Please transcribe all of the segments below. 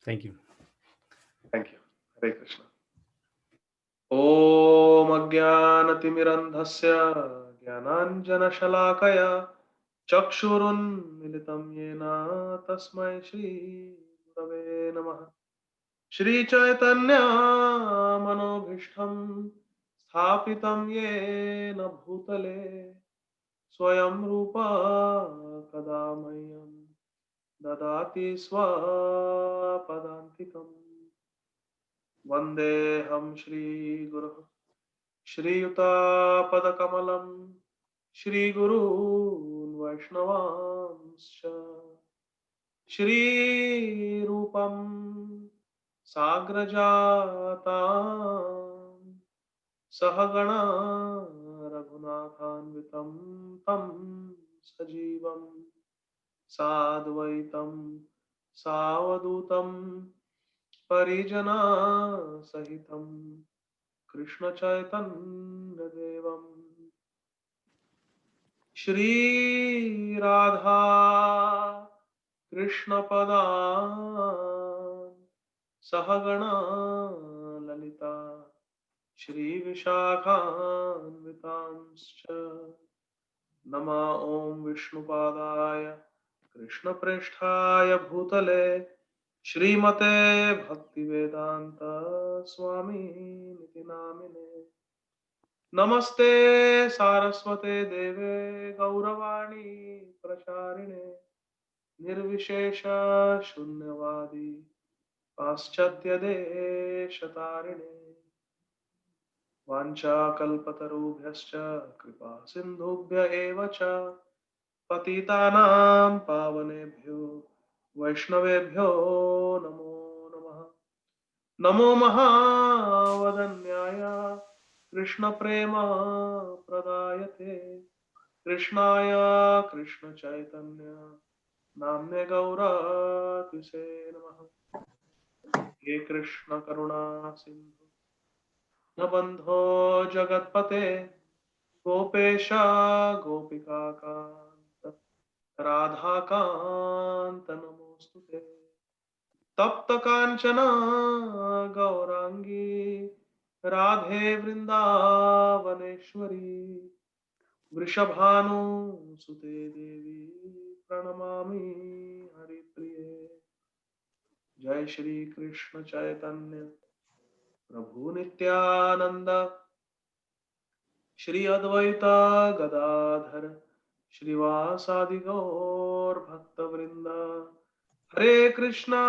Thank you. Thank you. Hare Krishna. ॐ अज्ञानतिमिरन्धस्य ज्ञानाञ्जनशलाकया चक्षुरुन्मिलितं येन तस्मै श्रीगुरवे नमः। श्रीचैतन्यमनोभीष्टं स्थापितं येन भूतले स्वयं रूपा कदा मह्यं ददाति स्वपदान्तिकम्। वन्देऽहं श्रीगुरुः श्रीयुतापदकमलं श्रीगुरून् वैष्णवांश्च श्रीरूपं साग्रजातां सहगणा रघुनाथान्वितं तं सजीवं साद्वैतं सावधूतं परिजनसहितं कृष्णचैतन्यदेवं श्रीराधा कृष्णपदान् सहगणा ललिता श्रीविशाखान्वितांश्च नमः। ॐ विष्णुपादाय कृष्णप्रेष्ठाय भूतले श्रीमते भक्तिवेदांत स्वामी नामिने। नमस्ते सारस्वते देवे गौरवाणी प्रचारिणे निर्विशेष शून्यवादी पाश्चात्य देशतारिणे। वाञ्छाकल्पतरुभ्यश्च कृपा सिन्धुभ्य एव च पतितानां पावनेभ्यो वैष्णवेभ्यो नमो नमः। नमो महावदन्याय कृष्णप्रेम प्रदायते कृष्णाय कृष्णचैतन्य नाम्ने गौरतिसे नमः। हे कृष्ण करुणा सिन्धु दीनबन्धो जगत्पते गोपेश गोपिकान्त राधाकान्त नमोस्तुते। तप्त कांचन गौरांगी राधे वृंदावनेश्वरी वृषभानुसुते देवी प्रणमामि हरिप्रिये। जय श्री कृष्ण चैतन्य प्रभु नित्यानंद श्री अद्वैत गदाधर श्रीवासादि गौर भक्तवृंद। हरे कृष्णा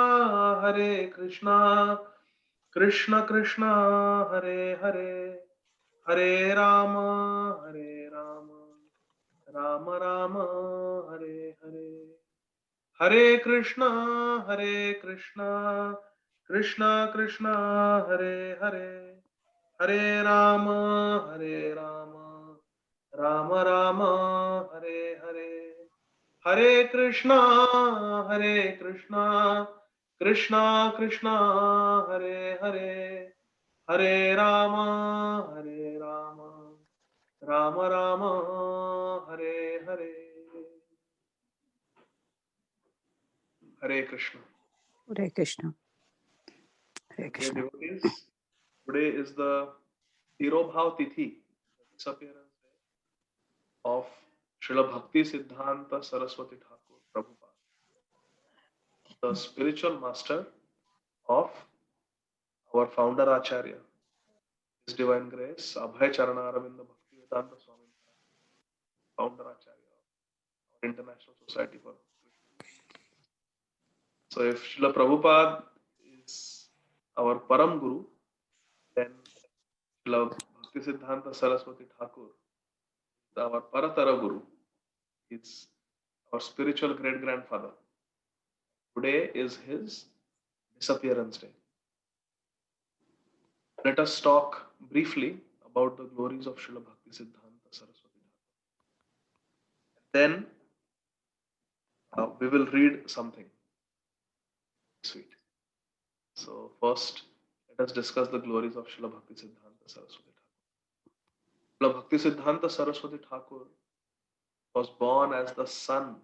कृष्ण कृष्ण हरे हरे हरे राम राम राम हरे हरे। हरे कृष्णा कृष्ण कृष्ण हरे हरे हरे राम राम राम हरे हरे। हरे कृष्णा कृष्ण कृष्ण हरे हरे हरे राम राम राम हरे हरे। हरे Krishna. Hare Krishna. Hare Dear Krishna. devotees, today is the Tirobhav Tithi, the disappearance day of Srila Bhakti Siddhanta Saraswati Thakur Prabhupada, the spiritual master of our founder Acharya, His Divine Grace, Abhay Charana Aravinda Bhakti Vedanta Swami, founder Acharya of our International Society for Krishna. So if Srila Prabhupada is our Param Guru, then Srila Bhakti Siddhanta Saraswati Thakur, our Paratara Guru, is our spiritual great grandfather. Today is his disappearance day. Let us talk briefly about the glories of Srila Bhakti Siddhanta Saraswati Thakur. Then we will read something sweet. So first, let us discuss the glories of Srila Bhakti Siddhanta Saraswati Thakur. Srila Bhakti Siddhanta Saraswati Thakur was born as the son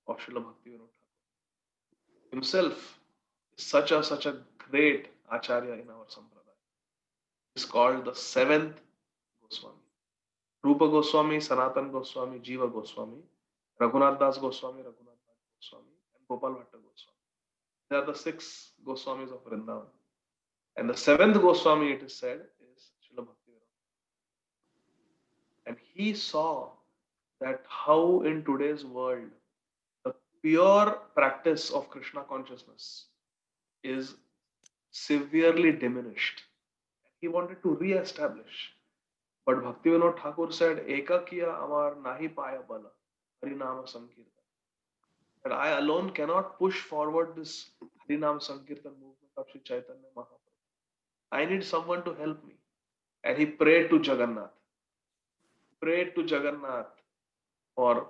of Srila Bhakti Vinod Thakur. Himself such a great acharya in our sampradaya. He's called the seventh Goswami. Rupa Goswami, Sanatan Goswami, Jiva Goswami, Raghunath Das Goswami, Raghunath Das Goswami, and Gopal Bhatta Goswami. They are the six Goswamis of Vrindavan. And the seventh Goswami, it is said, is Srila Bhaktivedanta. And he saw that how in today's world the pure practice of Krishna consciousness is severely diminished. He wanted to re-establish. But Bhaktivinoda Thakur said, Ekakiya amar nahi paya bala, Harinama Sankirtan. That I alone cannot push forward this Harinam Sankirtan movement of Sri Chaitanya Mahaprabhu. I need someone to help me. And he prayed to Jagannath. Prayed to Jagannath for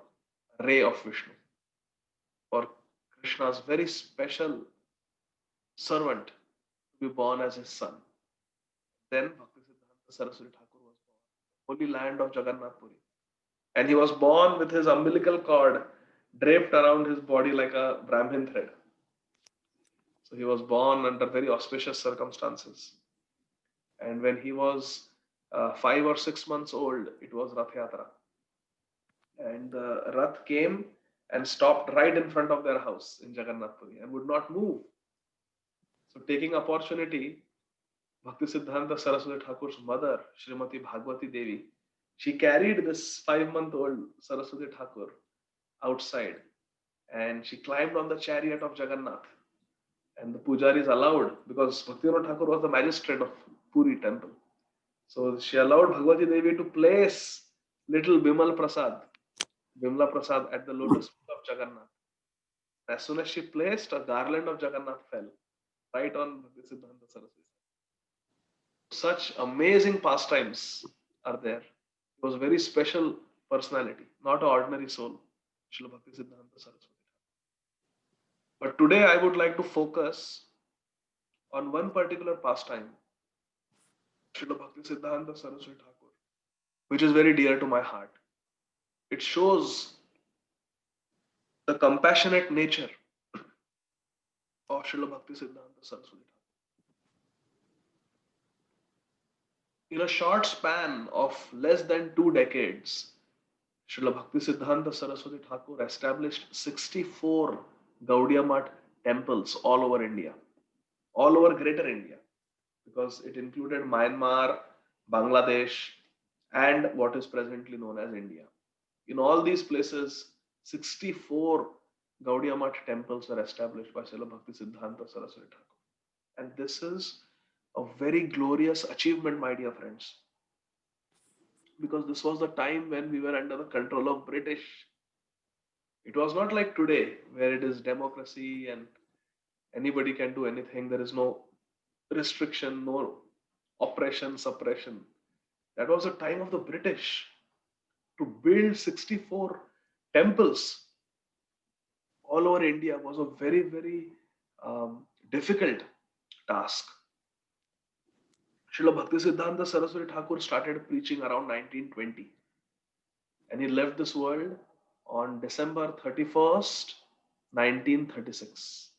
ray of Vishnu, for Krishna's very special servant to be born as his son. Then Bhaktisiddhanta Saraswati Thakur was born, holy land of Jagannath Puri. And he was born with his umbilical cord draped around his body like a Brahmin thread. So he was born under very auspicious circumstances. And when he was 5 or 6 months old, it was Rath Yatra. And the Rath came and stopped right in front of their house in Jagannath Puri and would not move. So taking opportunity, Bhaktisiddhanta Saraswati Thakur's mother, Srimati Bhagwati Devi, she carried this 5-month-old Saraswati Thakur outside and she climbed on the chariot of Jagannath. And the pujaris allowed, because Bhaktivinoda Thakur was the magistrate of Puri temple. So she allowed Bhagwati Devi to place little Bimala Prasad at the lotus feet of Jagannath. As soon as she placed, a garland of Jagannath fell right on Bhaktisiddhanta Saraswati. Such amazing pastimes are there. He was a very special personality, not an ordinary soul, Srila Bhaktisiddhanta Saraswati. But today I would like to focus on one particular pastime, Srila Bhaktisiddhanta Saraswati Thakur, which is very dear to my heart. It shows the compassionate nature of Srila Bhaktisiddhanta Saraswati Thakur. In a short span of less than 2 decades, Srila Bhaktisiddhanta Saraswati Thakur established 64 Gaudiya Math temples all over India, all over Greater India, because it included Myanmar, Bangladesh, and what is presently known as India. In all these places, 64 Gaudiya Math temples were established by Srila Bhaktisiddhanta Saraswati Thakur. And this is a very glorious achievement, my dear friends, because this was the time when we were under the control of British. It was not like today, where it is democracy and anybody can do anything. There is no restriction, no oppression, suppression. That was the time of the British. To build 64 temples all over India was a very, very difficult task. Srila Bhaktisiddhanta Saraswati Thakur started preaching around 1920, and he left this world on December 31st, 1936.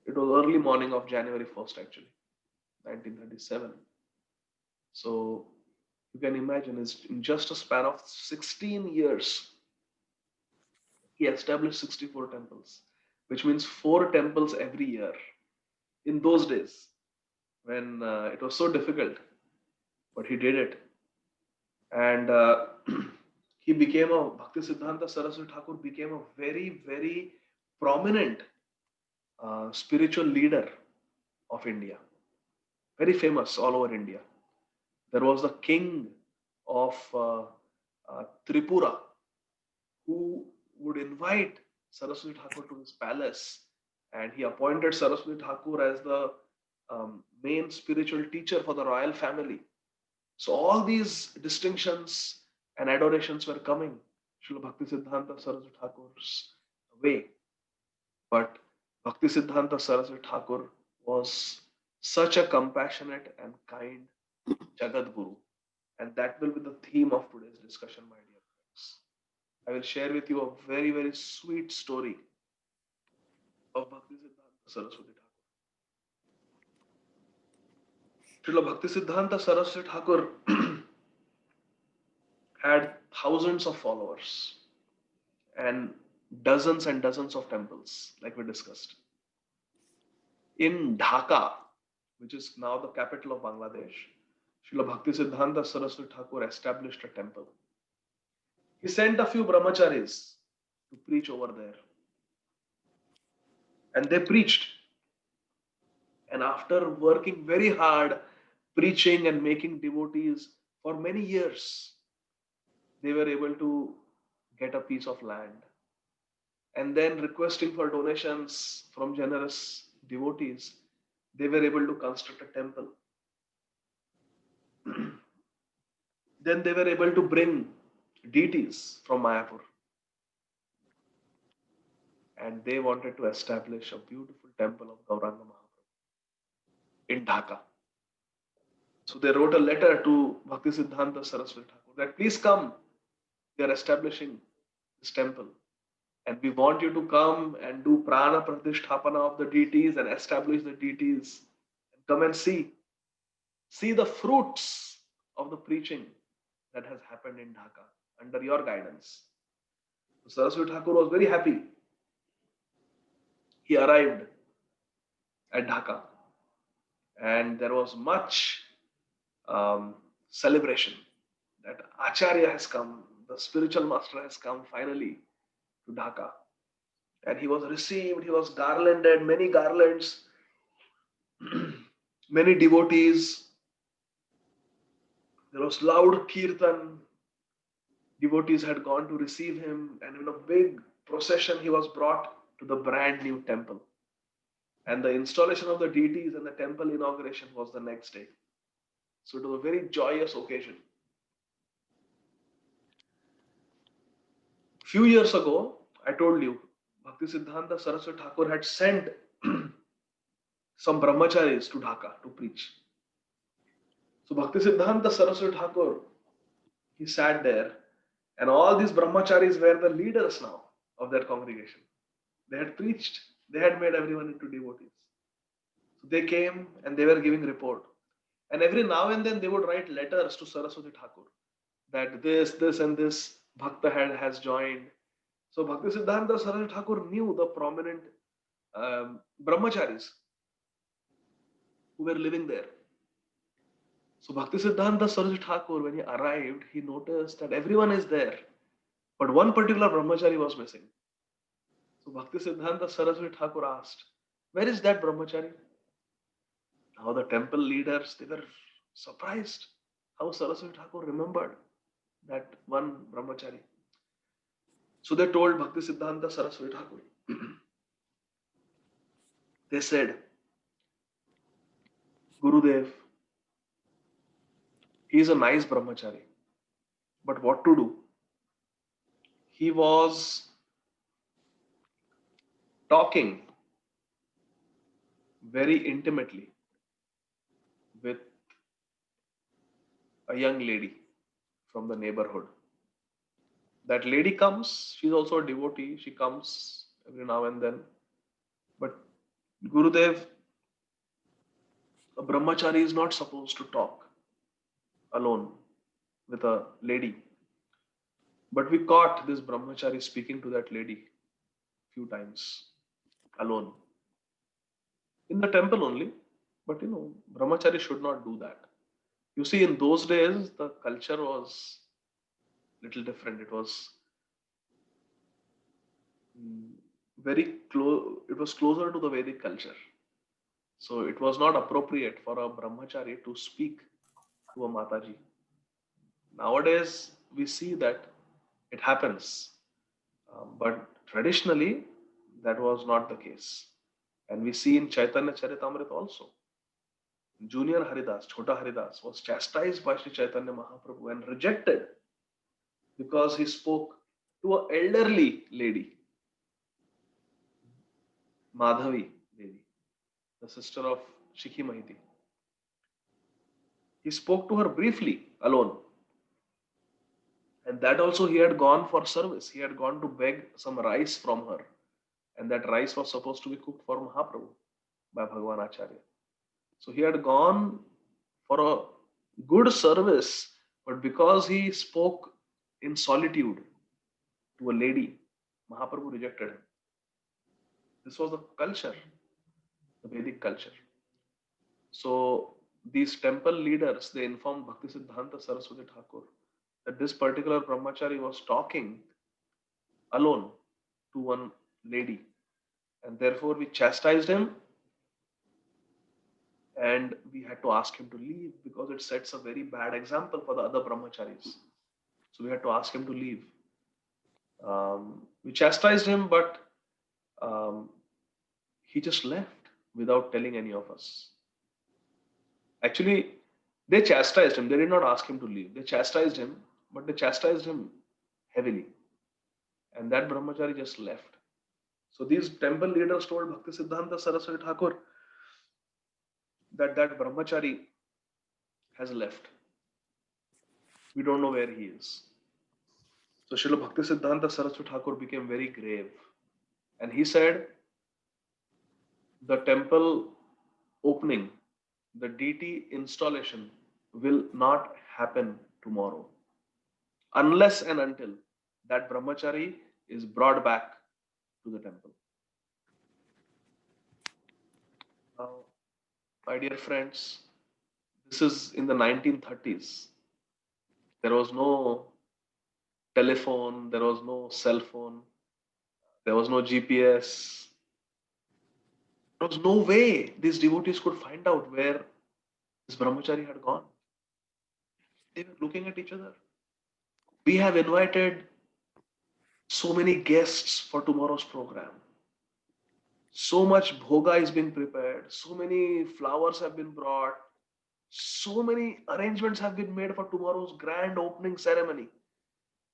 It was early morning of January 1st, actually, 1937. So you can imagine, it's in just a span of 16 years, he established 64 temples, which means 4 temples every year. In those days, when it was so difficult, but he did it. And he became a Bhaktisiddhanta Saraswati Thakur became a very, very prominent spiritual leader of India, very famous all over India. There was the king of Tripura who would invite Saraswati Thakur to his palace, and he appointed Saraswati Thakur as the main spiritual teacher for the royal family. So all these distinctions and adorations were coming Srila Bhaktisiddhanta Saraswati Thakur's way. But Bhaktisiddhanta Saraswati Thakur was such a compassionate and kind Jagat Guru. And that will be the theme of today's discussion, my dear friends. I will share with you a very, very sweet story of Bhaktisiddhanta Saraswati Thakur. Srila Bhaktisiddhanta Saraswati Thakur had thousands of followers and dozens of temples, like we discussed. In Dhaka, which is now the capital of Bangladesh, Srila Bhaktisiddhanta Saraswati Thakur established a temple. He sent a few brahmacharis to preach over there. And they preached. And after working very hard, preaching and making devotees for many years, they were able to get a piece of land. And then requesting for donations from generous devotees, they were able to construct a temple. Then they were able to bring deities from Mayapur. And they wanted to establish a beautiful temple of Gauranga Mahaprabhu in Dhaka. So they wrote a letter to Bhaktisiddhanta Saraswati Thakur that please come, we are establishing this temple. And we want you to come and do prana pratisthapana of the deities and establish the deities. And come and see. See the fruits of the preaching that has happened in Dhaka under your guidance. So Saraswati Thakur was very happy. He arrived at Dhaka and there was much celebration that Acharya has come, the spiritual master has come finally to Dhaka. And he was received, he was garlanded, many garlands, many devotees. There was loud kirtan. Devotees had gone to receive him, and in a big procession, he was brought to the brand new temple. And the installation of the deities and the temple inauguration was the next day. So it was a very joyous occasion. Few years ago, I told you, Bhaktisiddhanta Saraswati Thakur had sent some brahmacharis to Dhaka to preach. So Bhaktisiddhanta Saraswati Thakur, he sat there, and all these brahmacharis were the leaders now of that congregation. They had preached, they had made everyone into devotees. So they came and they were giving report. And every now and then they would write letters to Saraswati Thakur that this and this Bhakta has joined. So Bhaktisiddhanta Saraswati Thakur knew the prominent brahmacharis who were living there. So Bhaktisiddhanta Saraswati Thakur, when he arrived, he noticed that everyone is there, but one particular brahmachari was missing. So Bhaktisiddhanta Saraswati Thakur asked, where is that brahmachari? Now the temple leaders, they were surprised how Saraswati Thakur remembered that one brahmachari. So they told Bhaktisiddhanta Saraswati Thakur. They said, Gurudev, he is a nice brahmachari, but what to do? He was talking very intimately with a young lady from the neighborhood. That lady comes, she's also a devotee, she comes every now and then. But Gurudev, a brahmachari is not supposed to talk alone with a lady. But we caught this brahmachari speaking to that lady few times alone. In the temple only, but brahmachari should not do that. You see, in those days, the culture was little different. It was very close. It was closer to the Vedic culture. So it was not appropriate for a brahmachari to speak to a Mataji. Nowadays, we see that it happens. But traditionally, that was not the case. And we see in Chaitanya Charitamrita also. Junior Haridas, Chota Haridas, was chastised by Sri Chaitanya Mahaprabhu and rejected because he spoke to an elderly lady, Madhavi Devi, the sister of Shikhi Mahiti. He spoke to her briefly, alone. And that also he had gone for service. He had gone to beg some rice from her and that rice was supposed to be cooked for Mahaprabhu by Bhagavan Acharya. So he had gone for a good service, but because he spoke in solitude to a lady, Mahaprabhu rejected him. This was the culture, the Vedic culture. So these temple leaders, they informed Bhaktisiddhanta Saraswati Thakur that this particular brahmachari was talking alone to one lady, and therefore we chastised him and we had to ask him to leave because it sets a very bad example for the other brahmacharis. So we had to ask him to leave. We chastised him, but um, he just left without telling any of us. Actually, they chastised him. They did not ask him to leave. They chastised him, but they chastised him heavily. And that brahmachari just left. So these temple leaders told Bhaktisiddhanta Saraswati Thakur that that brahmachari has left. We don't know where he is. So Srila Bhaktisiddhanta Saraswati Thakur became very grave. And he said, the temple opening, the deity installation will not happen tomorrow unless and until that brahmachari is brought back to the temple. Now, my dear friends, this is in the 1930s. There was no telephone, there was no cell phone, there was no GPS. There was no way these devotees could find out where this brahmachari had gone. They were looking at each other. We have invited so many guests for tomorrow's program. So much bhoga is being prepared. So many flowers have been brought. So many arrangements have been made for tomorrow's grand opening ceremony.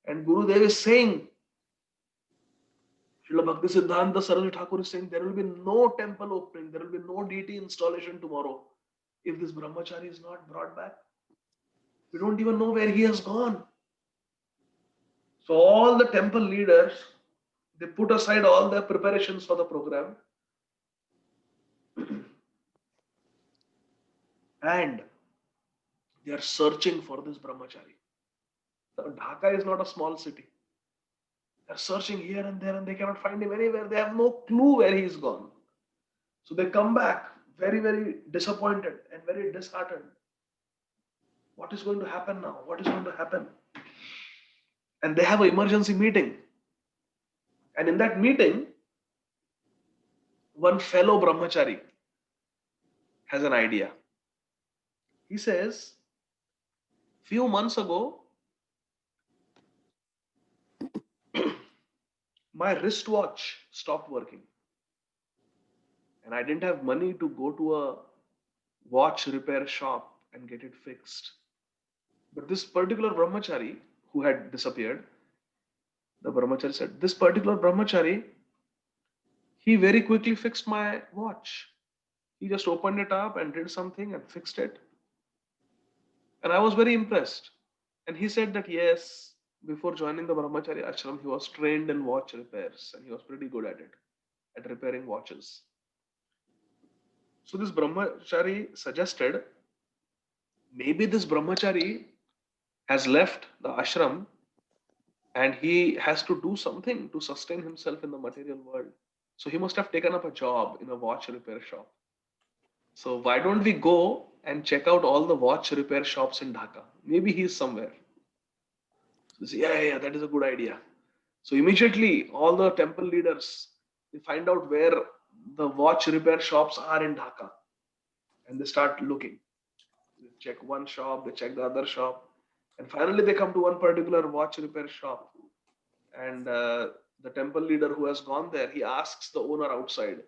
And Gurudev is saying, Srila Bhaktisiddhanta Saraswati Thakur is saying, there will be no temple opening, there will be no deity installation tomorrow if this brahmachari is not brought back. We don't even know where he has gone. So all the temple leaders, they put aside all their preparations for the program and they are searching for this brahmachari. Dhaka is not a small city. They are searching here and there and they cannot find him anywhere. They have no clue where he is gone. So they come back very, very disappointed and very disheartened. What is going to happen now? What is going to happen? And they have an emergency meeting. And in that meeting, one fellow brahmachari has an idea. He says, few months ago, my wristwatch stopped working. And I didn't have money to go to a watch repair shop and get it fixed. But this particular brahmachari who had disappeared, the brahmachari said, this particular brahmachari, he very quickly fixed my watch. He just opened it up and did something and fixed it. And I was very impressed. And he said that yes, before joining the brahmachari ashram, he was trained in watch repairs and he was pretty good at it, at repairing watches. So this brahmachari suggested, maybe this brahmachari has left the ashram and he has to do something to sustain himself in the material world. So he must have taken up a job in a watch repair shop. So why don't we go and check out all the watch repair shops in Dhaka? Maybe he's somewhere. So say, yeah, that is a good idea. So immediately all the temple leaders, they find out where the watch repair shops are in Dhaka. And they start looking. They check one shop, they check the other shop. And finally they come to one particular watch repair shop. And the temple leader who has gone there, he asks the owner outside,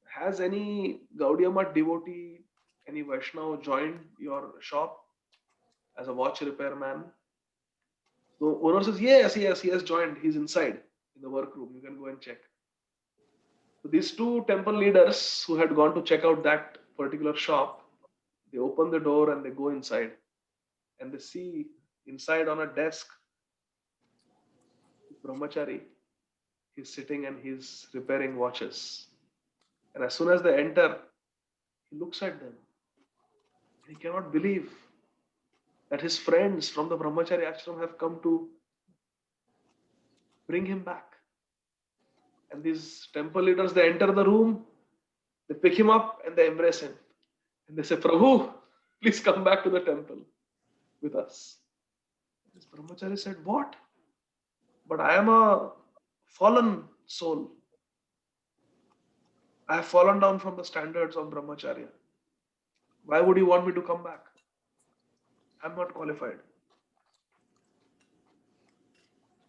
has any Gaudiya Math devotee, any Vaishnava joined your shop as a watch repairman? So owner says, yes, he has joined. He's inside in the workroom. You can go and check. So these two temple leaders who had gone to check out that particular shop, they open the door and they go inside. And they see inside on a desk, brahmachari, he's sitting and he's repairing watches. And as soon as they enter, he looks at them and he cannot believe that his friends from the Brahmachari ashram have come to bring him back. And these temple leaders, they enter the room, they pick him up and they embrace him. And they say, Prabhu, please come back to the temple with us. This Brahmachari said, what? But I am a fallen soul. I have fallen down from the standards of Brahmacharya. Why would you want me to come back? I'm not qualified.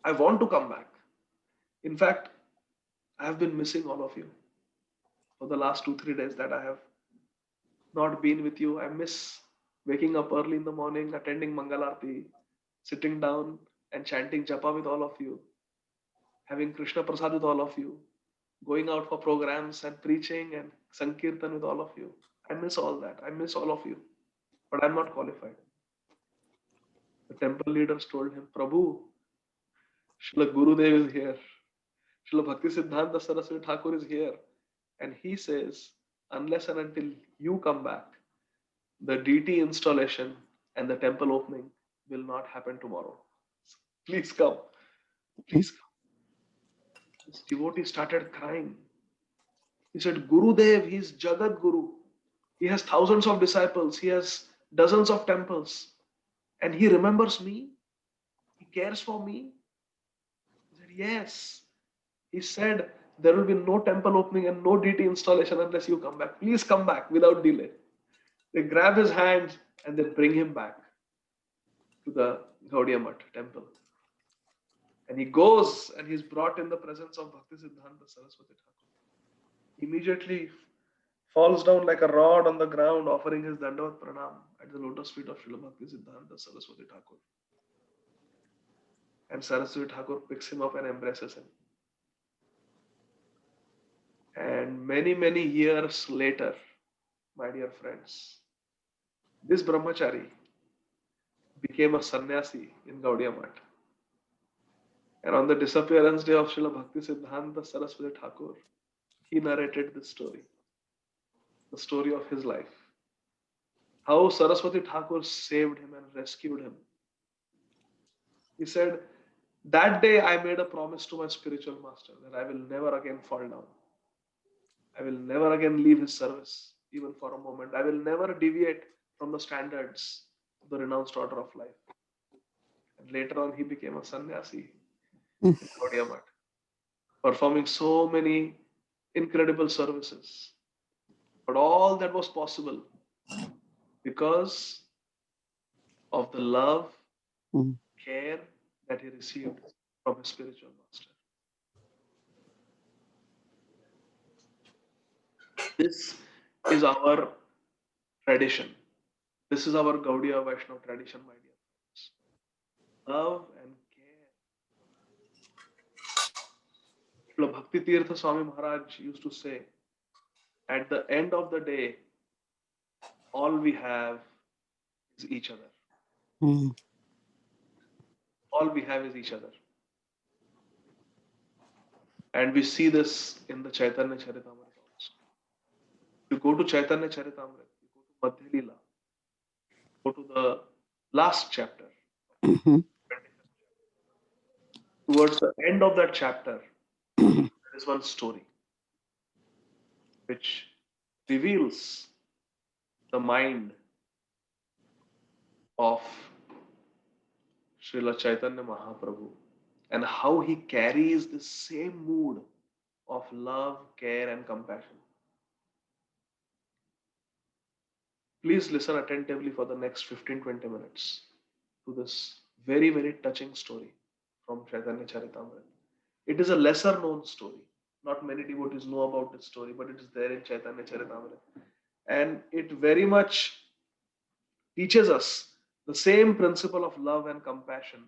I want to come back. In fact, I have been missing all of you for the last 2-3 days that I have not been with you. I miss waking up early in the morning, attending Mangalarti, sitting down and chanting japa with all of you, having Krishna Prasad with all of you, going out for programs and preaching and Sankirtan with all of you. I miss all that. I miss all of you. But I'm not qualified. The temple leaders told him, Prabhu, Srila Gurudev is here. Srila Bhakti Siddhanta Saraswati Thakur is here. And he says, unless and until you come back, the DT installation and the temple opening will not happen tomorrow. Please come. Please come. This devotee started crying. He said, Gurudev, he's Jagat Guru. He has thousands of disciples. He has dozens of temples. And he remembers me. He cares for me. He said, yes. He said, there will be no temple opening and no DT installation unless you come back. Please come back without delay. They grab his hands and they bring him back to the Gaudiya Math temple. And he goes and he's brought in the presence of Bhakti Siddhanta Saraswati Thakur. Immediately falls down like a rod on the ground, offering his Dandavat Pranam at the lotus feet of Srila Bhakti Siddhanta Saraswati Thakur. And Saraswati Thakur picks him up and embraces him. And many, many years later, my dear friends, this Brahmachari became a sannyasi in Gaudiya Math. And on the disappearance day of Srila Bhakti Siddhanta Saraswati Thakur, he narrated this story, the story of his life. How Saraswati Thakur saved him and rescued him. He said, that day I made a promise to my spiritual master that I will never again fall down. I will never again leave his service, even for a moment. I will never deviate from the standards of the renounced order of life. And later on, he became a sannyasi in Gaudiya Math, performing so many incredible services. But all that was possible because of the love, care that he received from his spiritual master. This is our tradition. This is our Gaudiya Vaishnava tradition, my dear friends. Love and care. Srila Bhakti Tirtha Swami Maharaj used to say, at the end of the day, all we have is each other. All we have is each other. And we see this in the Chaitanya Charitamrita also. You go to Chaitanya Charitamrita, you go to Madhya Leela, go to the last chapter. Towards the end of that chapter, there is one story which reveals the mind of Srila Chaitanya Mahaprabhu and how he carries the same mood of love, care and compassion. Please listen attentively for the next 15-20 minutes to this very, very touching story from Chaitanya Charitamrita. It is a lesser known story. Not many devotees know about this story, but it is there in Chaitanya Charitamrita. And it very much teaches us the same principle of love and compassion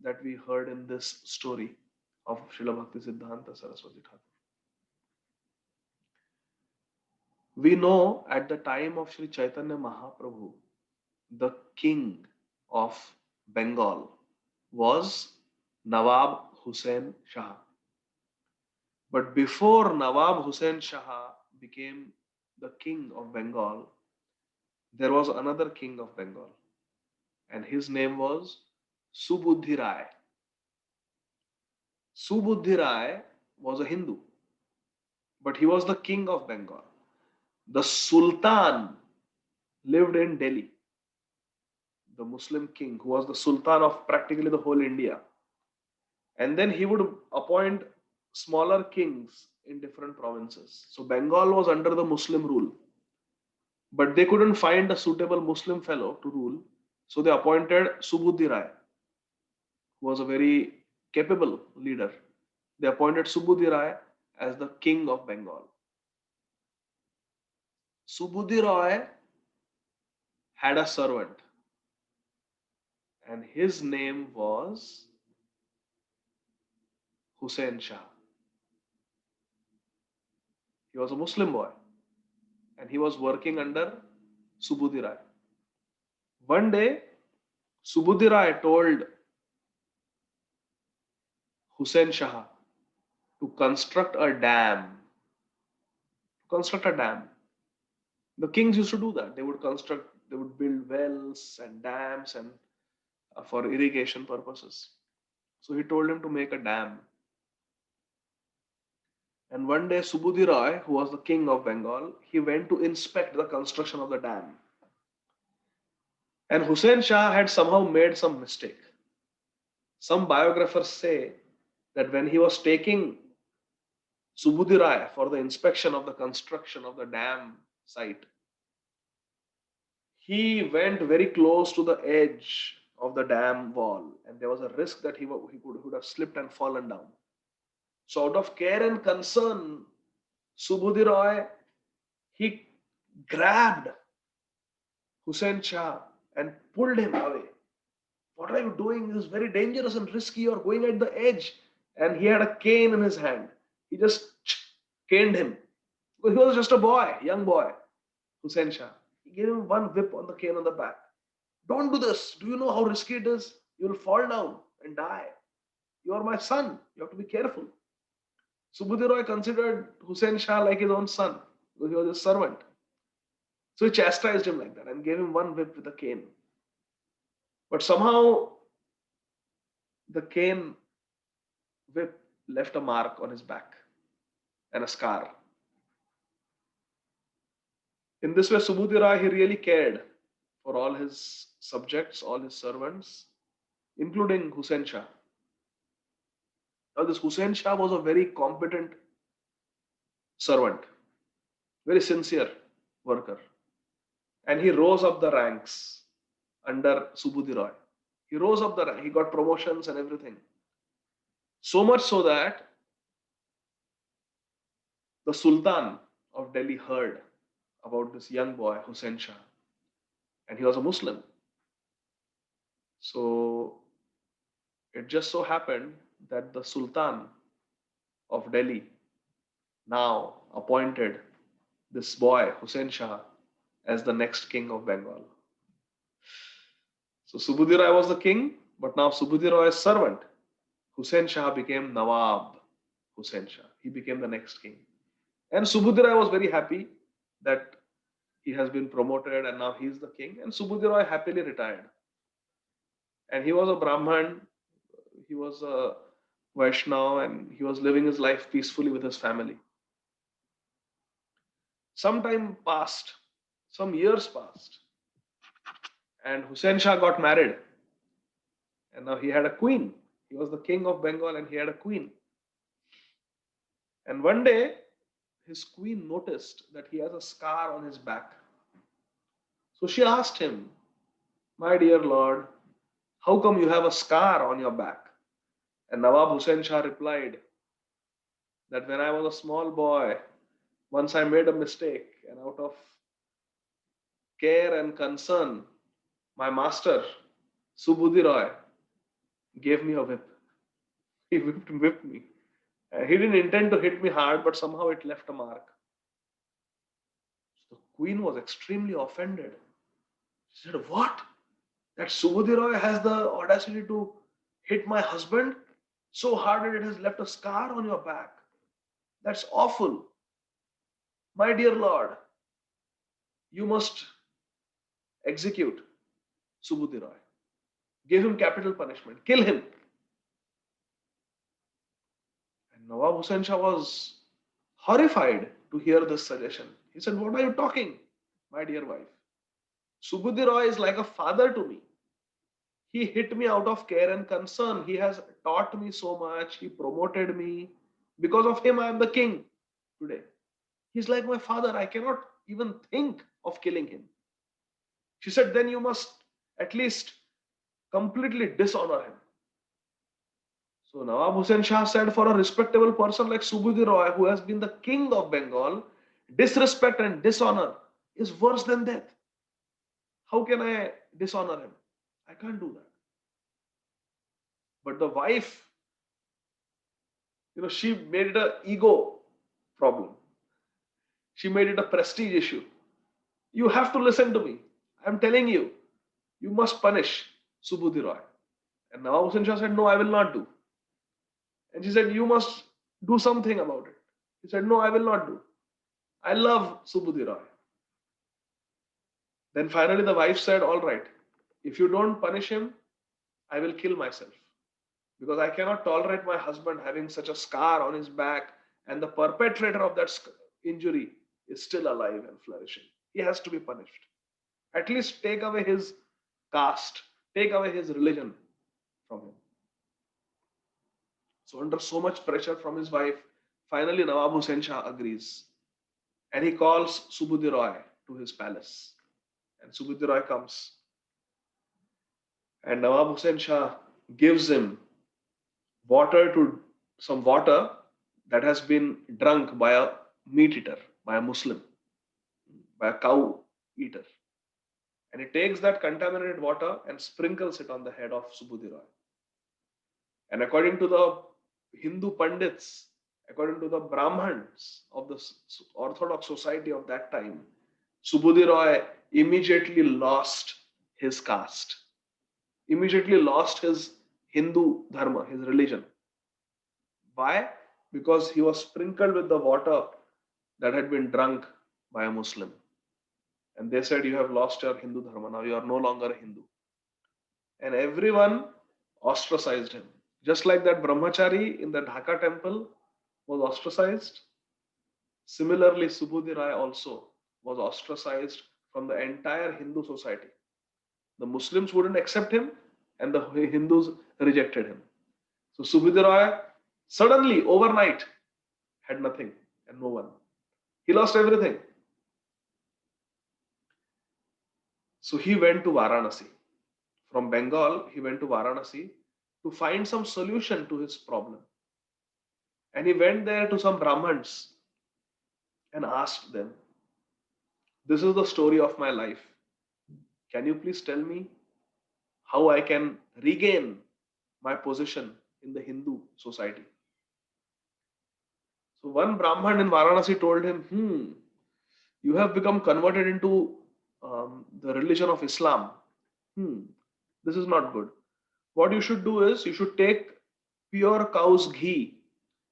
that we heard in this story of Srila Bhakti Siddhanta Saraswati Thakur. We know at the time of Sri Chaitanya Mahaprabhu, the king of Bengal was Nawab Hussain Shah. But before Nawab Hussain Shah became the king of Bengal, there was another king of Bengal, and his name was Subuddhi Rai. Subuddhi Rai was a Hindu, but he was the king of Bengal. The Sultan lived in Delhi, the Muslim king who was the Sultan of practically the whole India. And then he would appoint smaller kings in different provinces. So Bengal was under the Muslim rule, but they couldn't find a suitable Muslim fellow to rule. So they appointed Subuddhi Rai, who was a very capable leader. They appointed Subuddhi Rai as the king of Bengal. Subuddhi Rai had a servant, and his name was Hussain Shah. He was a Muslim boy, and he was working under Subuddhi Rai. One day, Subuddhi Rai told Hussain Shah to construct a dam. To construct a dam. The kings used to do that. They would construct, they would build wells and dams and for irrigation purposes. So he told him to make a dam. And one day, Subuddhi Rai, who was the king of Bengal, he went to inspect the construction of the dam. And Hussain Shah had somehow made some mistake. Some biographers say that when he was taking Subuddhi Rai for the inspection of the construction of the dam site, he went very close to the edge of the dam wall, and there was a risk that he would have slipped and fallen down. So, out of care and concern, Subuddhi Rai, he grabbed Hussain Shah and pulled him away. What are you doing? This is very dangerous and risky. You're going at the edge. And he had a cane in his hand. He just caned him. Because he was just a boy, young boy, Hussain Shah. He gave him one whip on the cane on the back. Don't do this. Do you know how risky it is? You will fall down and die. You are my son. You have to be careful. Subuddhi Rai considered Hussain Shah like his own son because he was his servant. So he chastised him like that and gave him one whip with a cane. But somehow the cane whip left a mark on his back and a scar. In this way, Subuddhi Rai, he really cared for all his subjects, all his servants, including Hussain Shah. Now, this Hussain Shah was a very competent servant, very sincere worker. And he rose up the ranks under Subuddhi Rai. He rose up the rank, he got promotions and everything. So much so that the Sultan of Delhi heard about this young boy, Hussain Shah, and he was a Muslim. So it just so happened that the Sultan of Delhi now appointed this boy, Hussain Shah, as the next king of Bengal. So Subuddhi Rai was the king, but now Subuddhi Rai's servant, Hussain Shah, became Nawab Hussain Shah. He became the next king. And Subuddhi Rai was very happy that he has been promoted and now he is the king. And Subuddhi Rai happily retired. And he was a Brahman, he was a Vaishnava, and he was living his life peacefully with his family. Some time passed, some years passed, and Hussain Shah got married. And now he had a queen. He was the king of Bengal and he had a queen. And one day, his queen noticed that he has a scar on his back. So she asked him, "My dear lord, how come you have a scar on your back?" And Nawab Hussain Shah replied that when I was a small boy, once I made a mistake, and out of care and concern, my master, Subuddhi Rai, gave me a whip. He whipped me. He didn't intend to hit me hard, but somehow it left a mark. So the queen was extremely offended. She said, "What? That Subuddhi Rai has the audacity to hit my husband? So hard that it has left a scar on your back. That's awful. My dear Lord, you must execute Subudhi Roy. Give him capital punishment. Kill him. And Nawab Hussain Shah was horrified to hear this suggestion. He said, "What are you talking, my dear wife? Subudhi Roy is like a father to me. He hit me out of care and concern. He has taught me so much. He promoted me. Because of him, I am the king today. He's like my father. I cannot even think of killing him." She said, "Then you must at least completely dishonor him." So Nawab Hussain Shah said, for a respectable person like Subudhi Roy, who has been the king of Bengal, disrespect and dishonor is worse than death. How can I dishonor him? I can't do that. But the wife, she made it an ego problem. She made it a prestige issue. You have to listen to me. I'm telling you, you must punish Subudhi Roy. And Nawab Hussain Shah said, "No, I will not do." And she said, "You must do something about it." He said, "No, I will not do. I love Subudhi Roy." Then finally the wife said, "All right, if you don't punish him, I will kill myself. Because I cannot tolerate my husband having such a scar on his back and the perpetrator of that injury is still alive and flourishing. He has to be punished. At least take away his caste, take away his religion from him." So, under so much pressure from his wife, finally Nawab Hussain Shah agrees and he calls Subudhi Roy to his palace. And Subudhi Roy comes and Nawab Hussain Shah gives him water to some water that has been drunk by a meat eater, by a Muslim, by a cow eater. And he takes that contaminated water and sprinkles it on the head of Subudhi Roy. And according to the Hindu Pandits, according to the Brahmins of the Orthodox society of that time, Subudhi Roy immediately lost his caste, immediately lost his Hindu dharma, his religion. Why? Because he was sprinkled with the water that had been drunk by a Muslim. And they said, "You have lost your Hindu dharma. Now you are no longer a Hindu." And everyone ostracized him. Just like that brahmachari in the Dhaka temple was ostracized, similarly, Subudhi Rai also was ostracized from the entire Hindu society. The Muslims wouldn't accept him, and the Hindus rejected him. So Subudhi Rai suddenly, overnight, had nothing and no one. He lost everything. So he went to Varanasi. From Bengal, he went to Varanasi to find some solution to his problem. And he went there to some Brahmins and asked them, "This is the story of my life. Can you please tell me how I can regain my position in the Hindu society?" So one Brahman in Varanasi told him, "You have become converted into the religion of Islam. This is not good. What you should do is you should take pure cow's ghee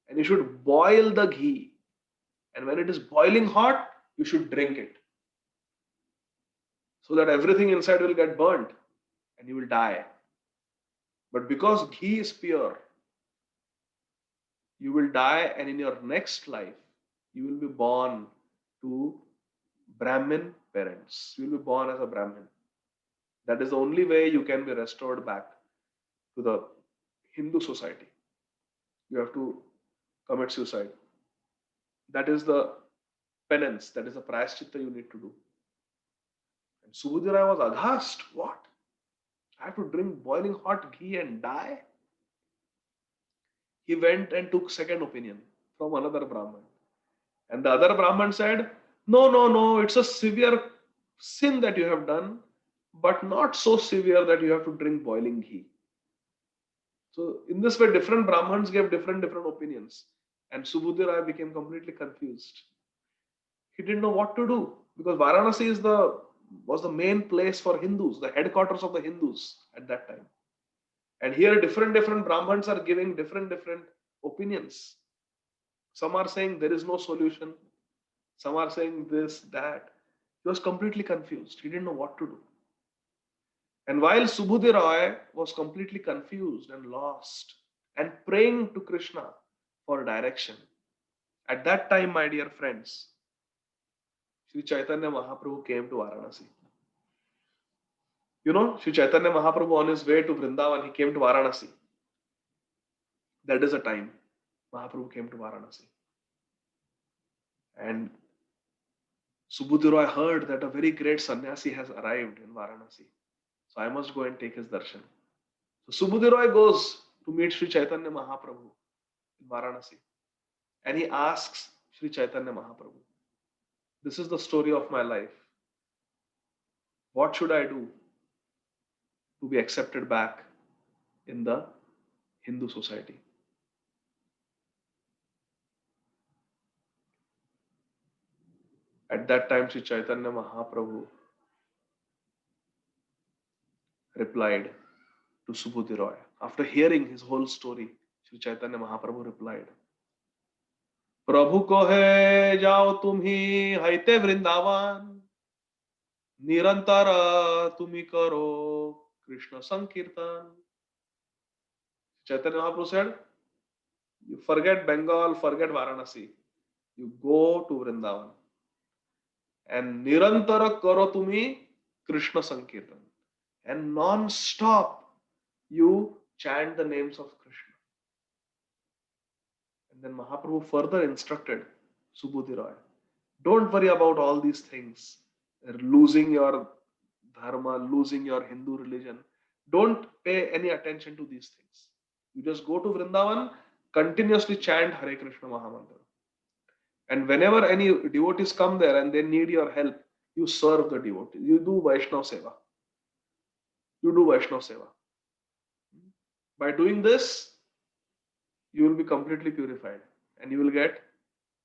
and you should boil the ghee. And when it is boiling hot, you should drink it so that everything inside will get burnt and you will die. But because ghee is pure, you will die, and in your next life, you will be born to Brahmin parents. You will be born as a Brahmin. That is the only way you can be restored back to the Hindu society. You have to commit suicide. That is the penance, that is the prayaschitta you need to do." And Subudhi Rai was aghast. What? I have to drink boiling hot ghee and die? He went and took second opinion from another Brahman. And the other Brahman said, "No, no, no, it's a severe sin that you have done, but not so severe that you have to drink boiling ghee." So in this way, different Brahmins gave different opinions. And Subudhi Rai became completely confused. He didn't know what to do because Varanasi was the main place for Hindus, the headquarters of the Hindus at that time. And here different Brahmins are giving different opinions. Some are saying there is no solution. Some are saying this, that. He was completely confused. He didn't know what to do. And while Subudhi Roy was completely confused and lost and praying to Krishna for direction, at that time, my dear friends, Sri Chaitanya Mahaprabhu came to Varanasi. You know, Sri Chaitanya Mahaprabhu on his way to Vrindavan, he came to Varanasi. That is the time Mahaprabhu came to Varanasi. And Subudhi Roy heard that a very great sannyasi has arrived in Varanasi. So I must go and take his darshan. So Subudhi Roy goes to meet Sri Chaitanya Mahaprabhu in Varanasi. And he asks Sri Chaitanya Mahaprabhu, this is the story of my life. What should I do to be accepted back in the Hindu society? At that time, Sri Chaitanya Mahaprabhu replied to Subudhi Roy. After hearing his whole story, Sri Chaitanya Mahaprabhu replied, प्रभु को है जाओ तुम ही हैते वृंदावन निरंतर तुम्ही करो Krishna Sankirtan. Chaitanya Mahaprabhu said, you forget Bengal, forget Varanasi. You go to Vrindavan. And Nirantara karo tumi Krishna Sankirtan. And non-stop you chant the names of Krishna. And then Mahaprabhu further instructed Subudhi Roy, don't worry about all these things. Losing your dharma, losing your Hindu religion. Don't pay any attention to these things. You just go to Vrindavan, continuously chant Hare Krishna Mahamantra. And whenever any devotees come there and they need your help, you serve the devotee. You do Vaishnava Seva. You do Vaishnava Seva. By doing this, you will be completely purified and you will get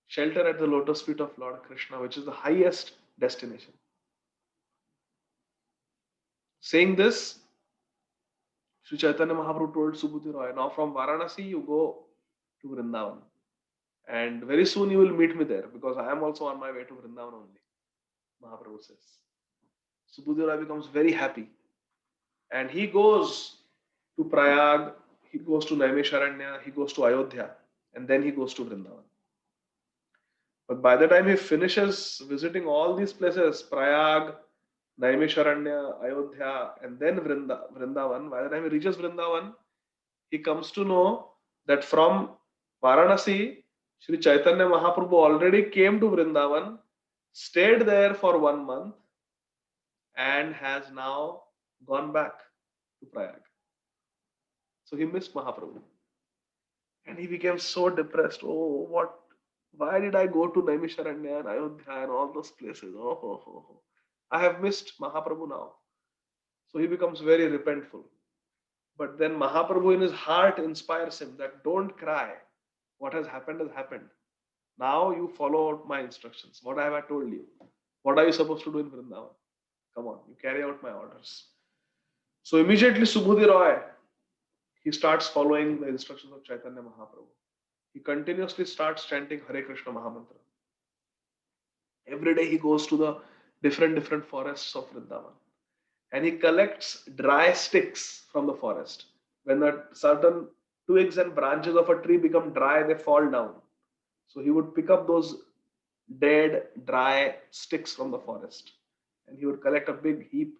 shelter at the lotus feet of Lord Krishna, which is the highest destination. Saying this, Sri Chaitanya Mahaprabhu told Subudhi Roy, now from Varanasi you go to Vrindavan. And very soon you will meet me there because I am also on my way to Vrindavan only, Mahaprabhu says. Subudhi Roy becomes very happy. And he goes to Prayag, he goes to Naimisharanya, he goes to Ayodhya, and then he goes to Vrindavan. But by the time he finishes visiting all these places, Prayag, Naimisharanya, Ayodhya, and then Vrindavan, by the time he reaches Vrindavan, he comes to know that from Varanasi, Sri Chaitanya Mahaprabhu already came to Vrindavan, stayed there for 1 month, and has now gone back to Prayag. So he missed Mahaprabhu. And he became so depressed. Oh, why did I go to Naimisharanya and Ayodhya and all those places? Oh. I have missed Mahaprabhu now. So he becomes very repentful. But then Mahaprabhu in his heart inspires him that don't cry. What has happened has happened. Now you follow my instructions. What have I told you? What are you supposed to do in Vrindavan? Come on, you carry out my orders. So immediately Subudhi Roy, he starts following the instructions of Chaitanya Mahaprabhu. He continuously starts chanting Hare Krishna Mahamantra. Every day he goes to the different forests of Vrindavan. And he collects dry sticks from the forest. When a certain twigs and branches of a tree become dry, they fall down. So he would pick up those dead, dry sticks from the forest. And he would collect a big heap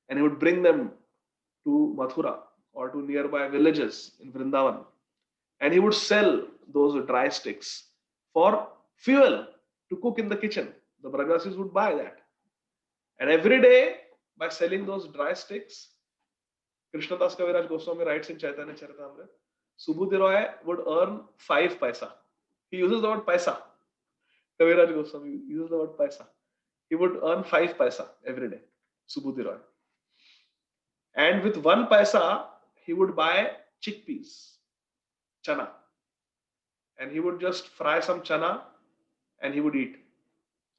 and he would bring them to Mathura or to nearby villages in Vrindavan. And he would sell those dry sticks for fuel to cook in the kitchen. The Brajavasis would buy that. And every day, by selling those dry sticks, Krishnadas Kaviraj Goswami writes in Chaitanya Charitamrita, Subudhi Roy would earn 5 paisa. He uses the word paisa. Kaviraj Goswami uses the word paisa. He would earn 5 paisa every day, Subudhi Roy. And with 1 paisa, he would buy chickpeas, chana. And he would just fry some chana and he would eat.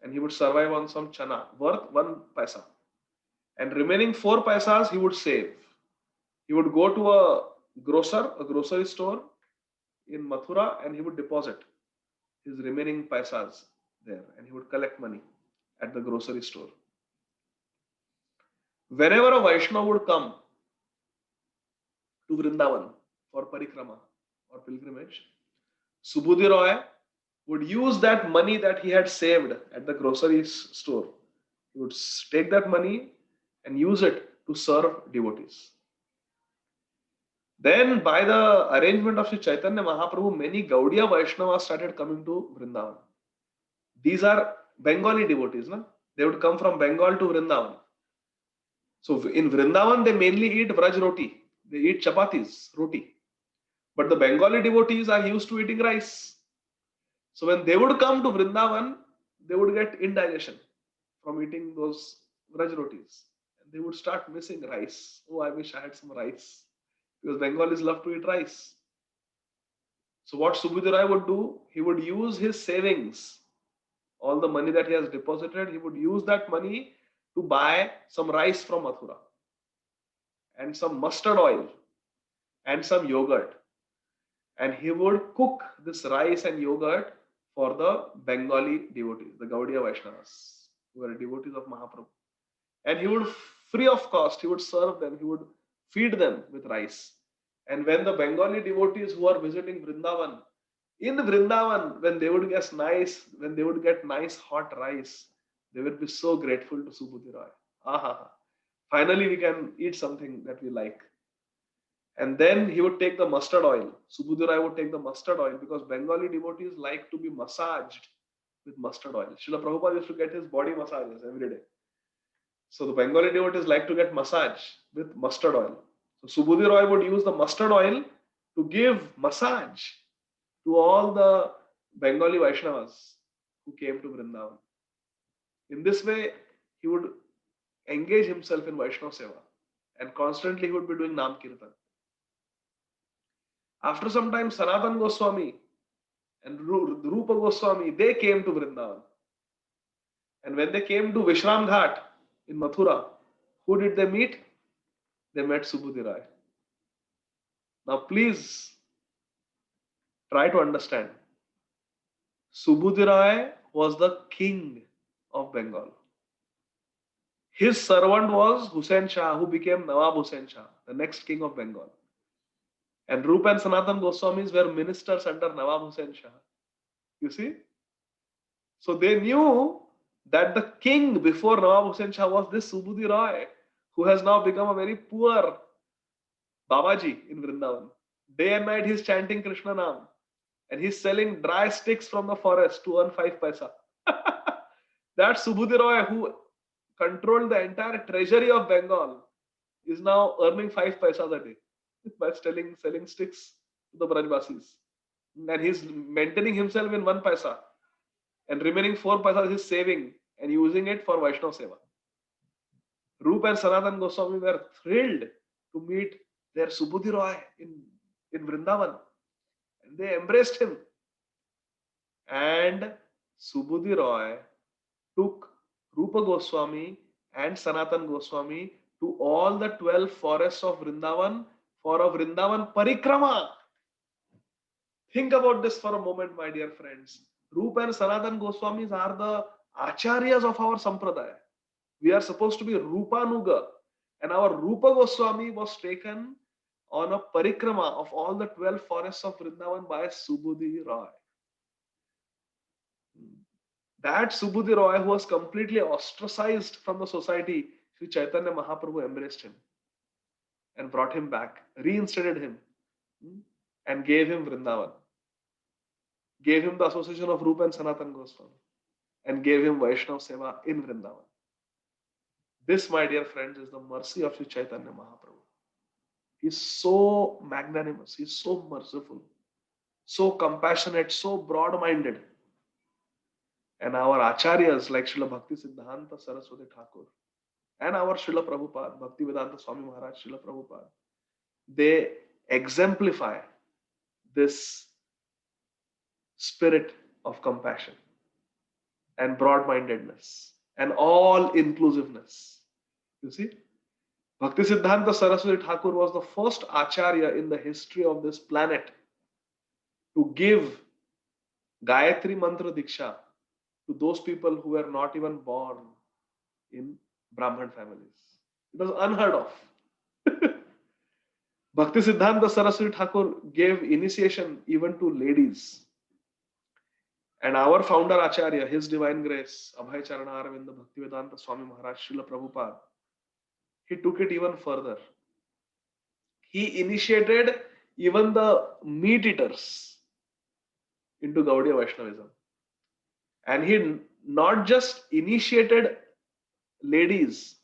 And he would survive on some chana worth 1 paisa. And remaining 4 paisas he would save. He would go to a a grocery store in Mathura, and he would deposit his remaining paisas there, and he would collect money at the grocery store. Whenever a Vaishnava would come to Vrindavan for parikrama or pilgrimage, Subudhi Roy would use that money that he had saved at the grocery store. He would take that money and use it to serve devotees. Then, by the arrangement of Sri Chaitanya Mahaprabhu, many Gaudiya Vaishnavas started coming to Vrindavan. These are Bengali devotees, no? They would come from Bengal to Vrindavan. So in Vrindavan, they mainly eat Vraj roti. They eat chapatis, roti. But the Bengali devotees are used to eating rice. So when they would come to Vrindavan, they would get indigestion from eating those Vraj rotis. And they would start missing rice. Oh, I wish I had some rice. Because Bengalis love to eat rice. So what Subudhi Rai would do, he would use his savings, all the money that he has deposited, he would use that money to buy some rice from Mathura and some mustard oil and some yogurt. And he would cook this rice and yogurt for the Bengali devotees, the Gaudiya Vaishnavas, who were devotees of Mahaprabhu. And he would, free of cost, he would serve them, he would feed them with rice. And when the Bengali devotees who are visiting Vrindavan, in Vrindavan, when they would get nice hot rice, they would be so grateful to Subudhi Roy. Aha! Finally, we can eat something that we like. And then he would take the mustard oil. Subudhi Roy would take the mustard oil because Bengali devotees like to be massaged with mustard oil. Srila Prabhupada used to get his body massages every day. So the Bengali devotees like to get massage with mustard oil. So Subudhi Roy would use the mustard oil to give massage to all the Bengali Vaishnavas who came to Vrindavan. In this way, he would engage himself in Vaishnava Seva, and constantly he would be doing Nam Kirtan. After some time, Sanatan Goswami and Rupa Goswami, they came to Vrindavan. And when they came to Vishram Ghat in Mathura, who did they meet? They met Subudhi Rai. Now please try to understand. Subudhi Rai was the king of Bengal. His servant was Hussain Shah, who became Nawab Hussain Shah, the next king of Bengal. And Rupa and Sanatan Goswamis were ministers under Nawab Hussain Shah. You see? So they knew that the king before Nawab Hussain Shah was this Subudhi Rai, who has now become a very poor Babaji in Vrindavan. Day and night he's chanting Krishna Nam. And he's selling dry sticks from the forest to earn 5 paisa. That Subudhi Rai, who controlled the entire treasury of Bengal, is now earning 5 paisa a day by selling sticks to the Brajbasis. And he's maintaining himself in 1 paisa. And remaining 4 paisa he's saving and using it for Vaishnava Seva. Rupa and Sanatan Goswami were thrilled to meet their Subudhi Rai in Vrindavan. And they embraced him. And Subudhi Rai took Rupa Goswami and Sanatan Goswami to all the 12 forests of Vrindavan for a Vrindavan parikrama. Think about this for a moment, my dear friends. Rupa and Sanatan Goswamis are the acharyas of our sampradaya. We are supposed to be Rupanuga. And our Rupa Goswami was taken on a parikrama of all the 12 forests of Vrindavan by Subudhi Rai. That Subudhi Rai, who was completely ostracized from the society, Sri Chaitanya Mahaprabhu embraced him and brought him back, reinstated him, and gave him Vrindavan. Gave him the association of Rupa and Sanatan Goswami, and gave him Vaishnava Seva in Vrindavan. This, my dear friends, is the mercy of Sri Chaitanya Mahaprabhu. He is so magnanimous, he is so merciful, so compassionate, so broad-minded. And our acharyas like Srila Bhakti Siddhanta Saraswati Thakur and our Srila Prabhupada, Bhaktivedanta Swami Maharaj, Srila Prabhupada, they exemplify this spirit of compassion and broad-mindedness and all-inclusiveness. You see? Bhaktisiddhanta Saraswati Thakur was the first Acharya in the history of this planet to give Gayatri Mantra Diksha to those people who were not even born in Brahman families. It was unheard of. Bhaktisiddhanta Saraswati Thakur gave initiation even to ladies. And our founder Acharya, His Divine Grace, Abhay Charana Aravinda Bhaktivedanta Swami Maharaj Srila Prabhupada, he took it even further. He initiated even the meat eaters into Gaudiya Vaishnavism. And he not just initiated ladies,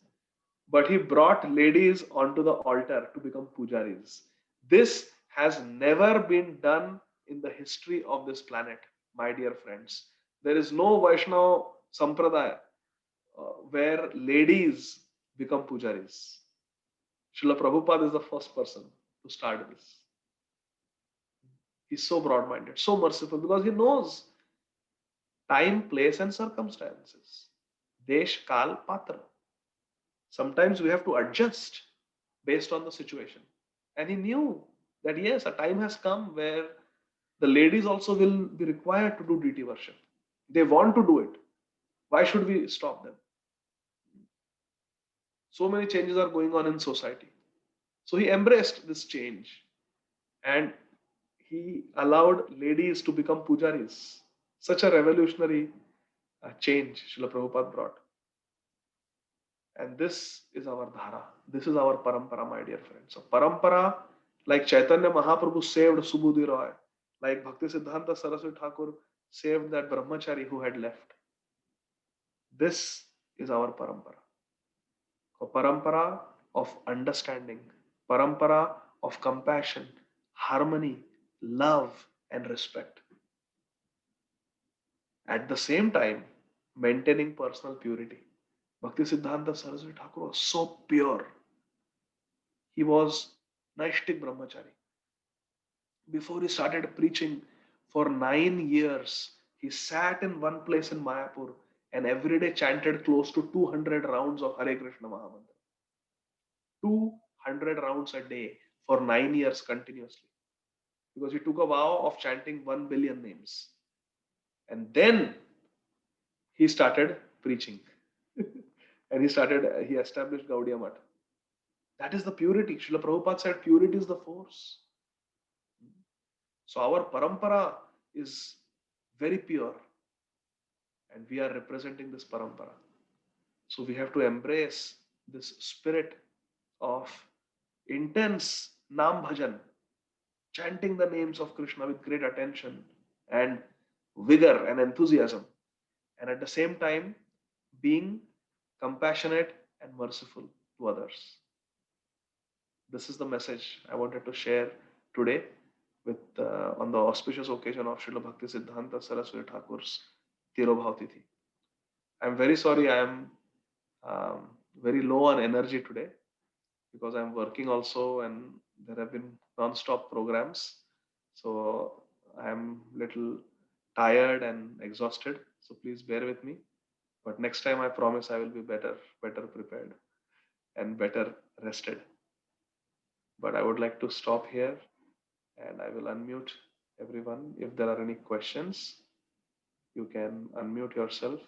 but he brought ladies onto the altar to become pujaris. This has never been done in the history of this planet, my dear friends. There is no Vaishnava Sampradaya where ladies become pujaris. Srila Prabhupada is the first person to start this. He's so broad minded, so merciful because he knows time, place, and circumstances. Desh, Kal, Patra. Sometimes we have to adjust based on the situation. And he knew that yes, a time has come where the ladies also will be required to do deity worship. They want to do it. Why should we stop them? So many changes are going on in society. So he embraced this change and he allowed ladies to become pujaris. Such a revolutionary change Srila Prabhupada brought. And this is our dhara. This is our parampara, my dear friends. So parampara, like Chaitanya Mahaprabhu saved Subudhi Roy, like Bhaktisiddhanta Saraswati Thakur saved that brahmachari who had left. This is our parampara. A parampara of understanding, parampara of compassion, harmony, love, and respect. At the same time, maintaining personal purity. Bhaktisiddhanta Saraswati Thakur was so pure. He was Naishtik Brahmachari. Before he started preaching for 9 years, he sat in one place in Mayapur and every day chanted close to 200 rounds of Hare Krishna Mahamantra. 200 rounds a day for 9 years continuously. Because he took a vow of chanting 1 billion names. And then he started preaching. And he established Gaudiya Math. That is the purity. Srila Prabhupada said purity is the force. So our parampara is very pure and we are representing this parampara. So we have to embrace this spirit of intense Nam Bhajan, chanting the names of Krishna with great attention and vigor and enthusiasm. And at the same time, being compassionate and merciful to others. This is the message I wanted to share today with on the auspicious occasion of Srila Bhakti Siddhanta Saraswati Thakur's Tirobhav Tithi. I'm very sorry I am very low on energy today because I'm working also and there have been non-stop programs. So I'm little tired and exhausted. So please bear with me. But next time I promise I will be better prepared and better rested. But I would like to stop here and I will unmute everyone. If there are any questions, you can unmute yourself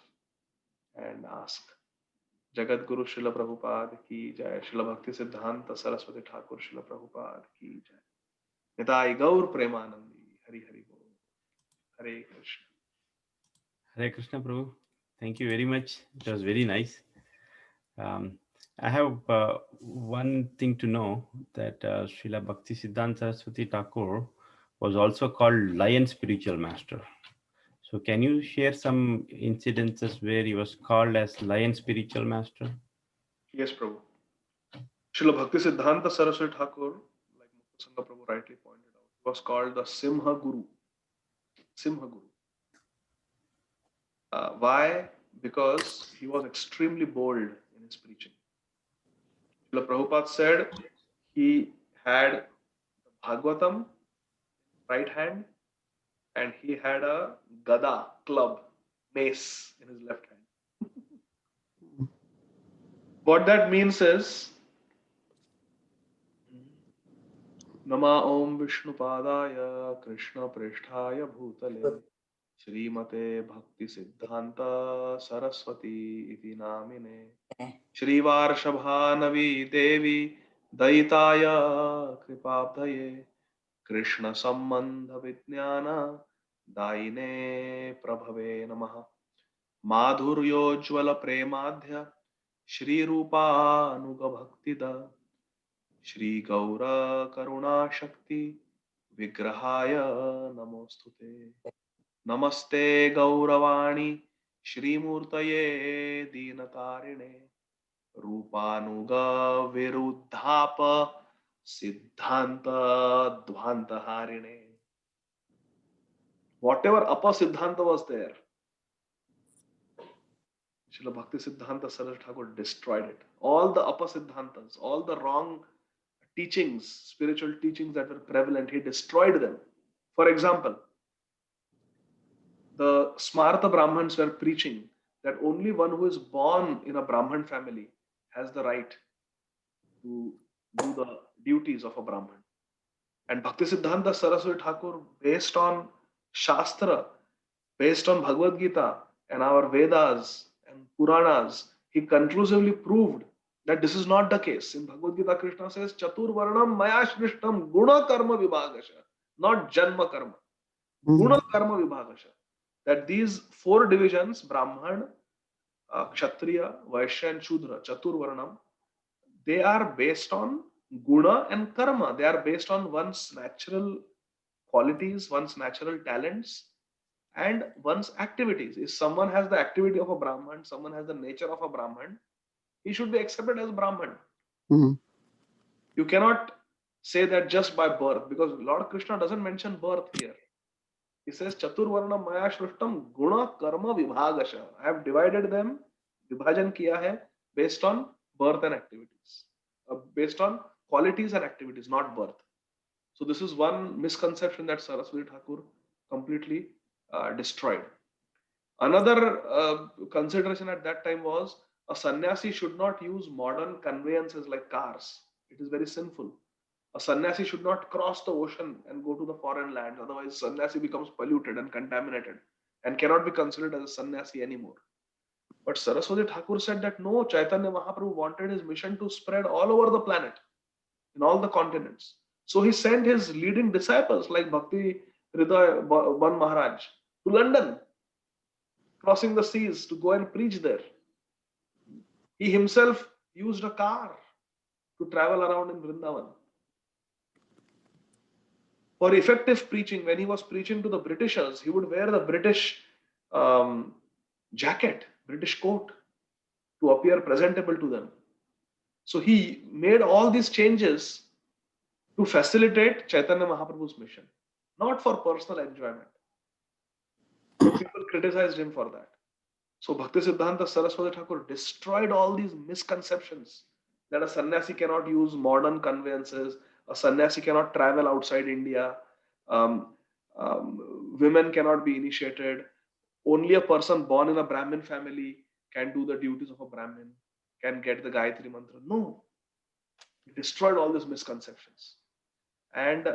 and ask. Jagat Guru Srila Prabhupada ki jai. Srila Bhakti Siddhanta Saraswati Thakur Srila Prabhupada ki jai. Nitai Gaur Premanandi. Hari Hari Bol. Hare Krishna. Hare Krishna Prabhu. Thank you very much. It was very nice. I have one thing to know that Srila Bhakti Siddhanta Saraswati Thakur was also called Lion Spiritual Master. So can you share some incidences where he was called as Lion Spiritual Master? Yes, Prabhu. Srila Bhakti Siddhanta Saraswati Thakur, like Muktasanga Prabhu rightly pointed out, was called the Simha Guru. Simha Guru. Why? Because he was extremely bold in his preaching. Srila Prabhupada said he had the Bhagavatam right hand and he had a gada, club, mace in his left hand. What that means is नमा ओम विष्णुपादाय कृष्णप्रेष्ठाय भूतले श्रीमते भक्ति सिद्धांत सरस्वती इति नामिने श्रीवार्षभानवी देवी दयिताय कृपाब्धये कृष्ण संबंध विज्ञान दायिने प्रभवे नमः माधुर्योज्वल प्रेमाध्य श्रीरूपानुग भक्तिद श्री गौर करुणा शक्ति विग्रहाय नमोस्तुते नमस्ते गौरवाणी श्रीमूर्तये दीनतारिणे रूपानुग विरुद्धाप सिद्धांत ध्वांतहारिणे. Whatever upper siddhanta was there, Srila Bhakti Siddhanta Saraswati Thakur destroyed it. All the upper siddhantas, all the wrong teachings, spiritual teachings that were prevalent, he destroyed them. For example, the Smarta Brahmins were preaching that only one who is born in a Brahman family has the right to do the duties of a Brahman. And Bhakti Siddhanta Saraswati Thakur, based on Shastra, based on Bhagavad Gita and our Vedas and Puranas, he conclusively proved that this is not the case. In Bhagavad Gita, Krishna says, Chatur Varnam Maya Shrishtam Guna Karma Vibhagasha, not Janma Karma. Guna Karma Vibhagasha. That these four divisions, Brahman, Kshatriya, Vaishya, and Shudra, Chatur Varnam, they are based on Guna and Karma. They are based on one's natural qualities, one's natural talents, and one's activities. If someone has the activity of a Brahman, someone has the nature of a Brahman, he should be accepted as Brahman. You cannot say that just by birth, because Lord Krishna doesn't mention birth here. He says, Chaturvarna Maya Shrishtam Guna Karma Vibhagasha. I have divided them, Vibhajan kiya hai, based on birth and activities. Based on qualities and activities, not birth. So this is one misconception that Saraswati Thakur completely destroyed. Another consideration at that time was a sannyasi should not use modern conveyances like cars. It is very sinful. A sannyasi should not cross the ocean and go to the foreign lands. Otherwise, sannyasi becomes polluted and contaminated and cannot be considered as a sannyasi anymore. But Saraswati Thakur said that no, Chaitanya Mahaprabhu wanted his mission to spread all over the planet, in all the continents. So he sent his leading disciples like Bhakti Hriday Ban Maharaj to London, crossing the seas to go and preach there. He himself used a car to travel around in Vrindavan. For effective preaching, when he was preaching to the Britishers, he would wear the British jacket, British coat, to appear presentable to them. So he made all these changes to facilitate Chaitanya Mahaprabhu's mission, not for personal enjoyment. So people criticized him for that. So Bhakti Siddhanta Saraswati Thakur destroyed all these misconceptions that a sannyasi cannot use modern conveyances, a sannyasi cannot travel outside India, women cannot be initiated, only a person born in a Brahmin family can do the duties of a Brahmin, can get the Gayatri Mantra. No, he destroyed all these misconceptions. And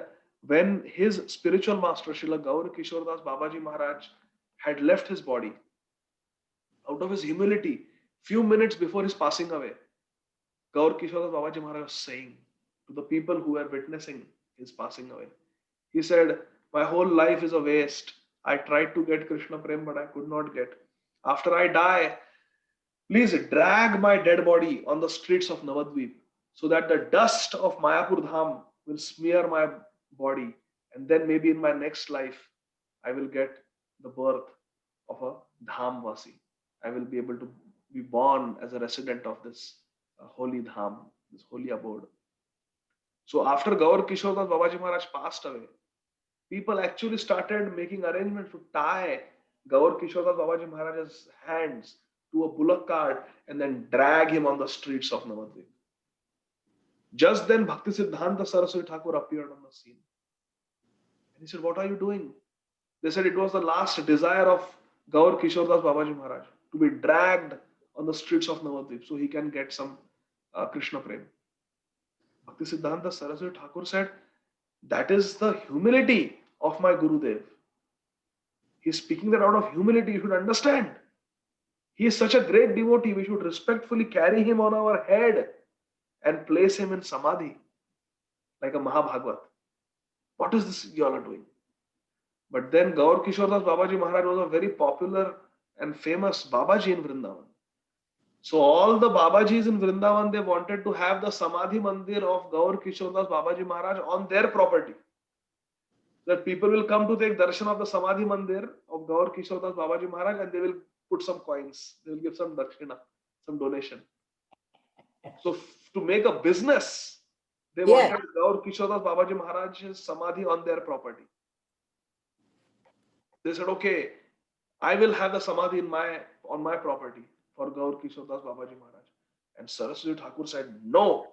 when his spiritual master, Srila Gaur Kishore Das Babaji Maharaj, had left his body, out of his humility, few minutes before his passing away, Gaur Kishore Das Babaji Maharaj was saying to the people who were witnessing his passing away, he said, my whole life is a waste. I tried to get Krishna Prem, but I could not get. After I die, please drag my dead body on the streets of Navadvip so that the dust of Mayapur Dham will smear my body. And then maybe in my next life, I will get the birth of a Dhamvasi. I will be able to be born as a resident of this holy Dham, this holy abode. So after Gaur Kishore Das Babaji Maharaj passed away, people actually started making arrangements to tie Gaur Kishore Das Babaji Maharaj's hands to a bullock cart and then drag him on the streets of Navadvip. Just then Bhakti Siddhanta Saraswati Thakur appeared on the scene. And he said, what are you doing? They said it was the last desire of Gaur Kishore Das Babaji Maharaj to be dragged on the streets of Navadvip so he can get some Krishna Prem. Bhakti Siddhanta Saraswati Thakur said, That is the humility of my Gurudev. He's speaking that out of humility. You should understand. He is such a great devotee. We should respectfully carry him on our head and place him in samadhi like a Mahabhagavad. What is this you all are doing? But then Gaur Kishore Das Babaji Maharaj was a very popular and famous Babaji in Vrindavan. So all the Babajis in Vrindavan, they wanted to have the Samadhi Mandir of Gaur Kishore Das Babaji Maharaj on their property. That people will come to take darshan of the Samadhi Mandir of Gaur Kishore Das Babaji Maharaj and they will put some coins. They will give some dakshina, some donation. So to make a business, they wanted Gaur Kishore Das Babaji Maharaj's Samadhi on their property. They said, okay, I will have the Samadhi on my property for Gaur Kishore Das Babaji Maharaj. And Saraswati Thakur said, no.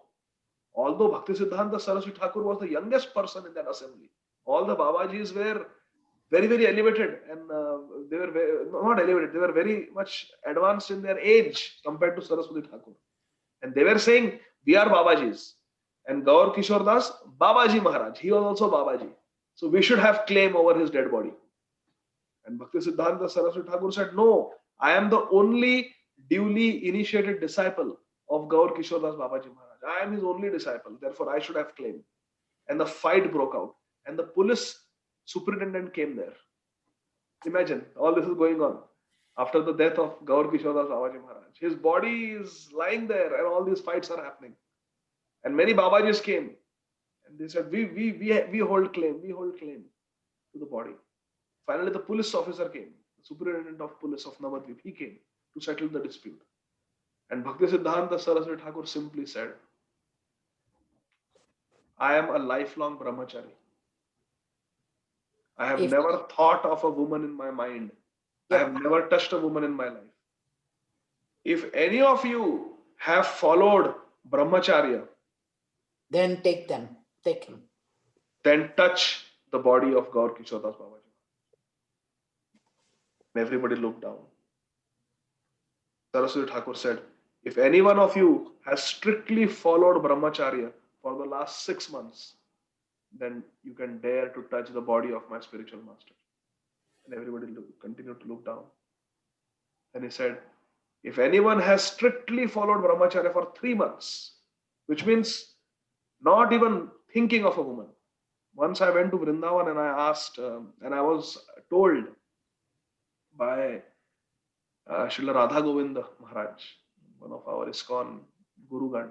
Although Bhaktisiddhanta Saraswati Thakur was the youngest person in that assembly, all the Babajis were very, very elevated and they were not elevated, they were very much advanced in their age compared to Saraswati Thakur. And they were saying, we are Babajis. And Gaur Kishore Das, Babaji Maharaj, he was also Babaji. So we should have claim over his dead body. And Bhaktisiddhanta Saraswati Thakur said, no, I am the only duly initiated disciple of Gaur Kishore Das Babaji Maharaj. I am his only disciple, therefore I should have claim. And the fight broke out. And the police superintendent came there. Imagine, all this is going on after the death of Gaur Kishore Das Babaji Maharaj. His body is lying there and all these fights are happening. And many Babajis came and they said, we hold claim to the body. Finally, the police officer came, the superintendent of police of Navadvip, he came to settle the dispute. And Bhaktisiddhanta Saraswati Thakur simply said, I am a lifelong brahmachari. I have never thought of a woman in my mind. I have never touched a woman in my life. If any of you have followed brahmacharya, then take him. Then touch the body of Gaur Kishore Das Babaji. And everybody looked down. Saraswati Thakur said, if any one of you has strictly followed brahmacharya for the last 6 months, then you can dare to touch the body of my spiritual master. And everybody continued to look down. And he said, if anyone has strictly followed brahmacharya for 3 months, which means not even thinking of a woman. Once I went to Vrindavan and I asked, and I was told by Srila Radha Govinda Maharaj, one of our ISKCON Gurugan,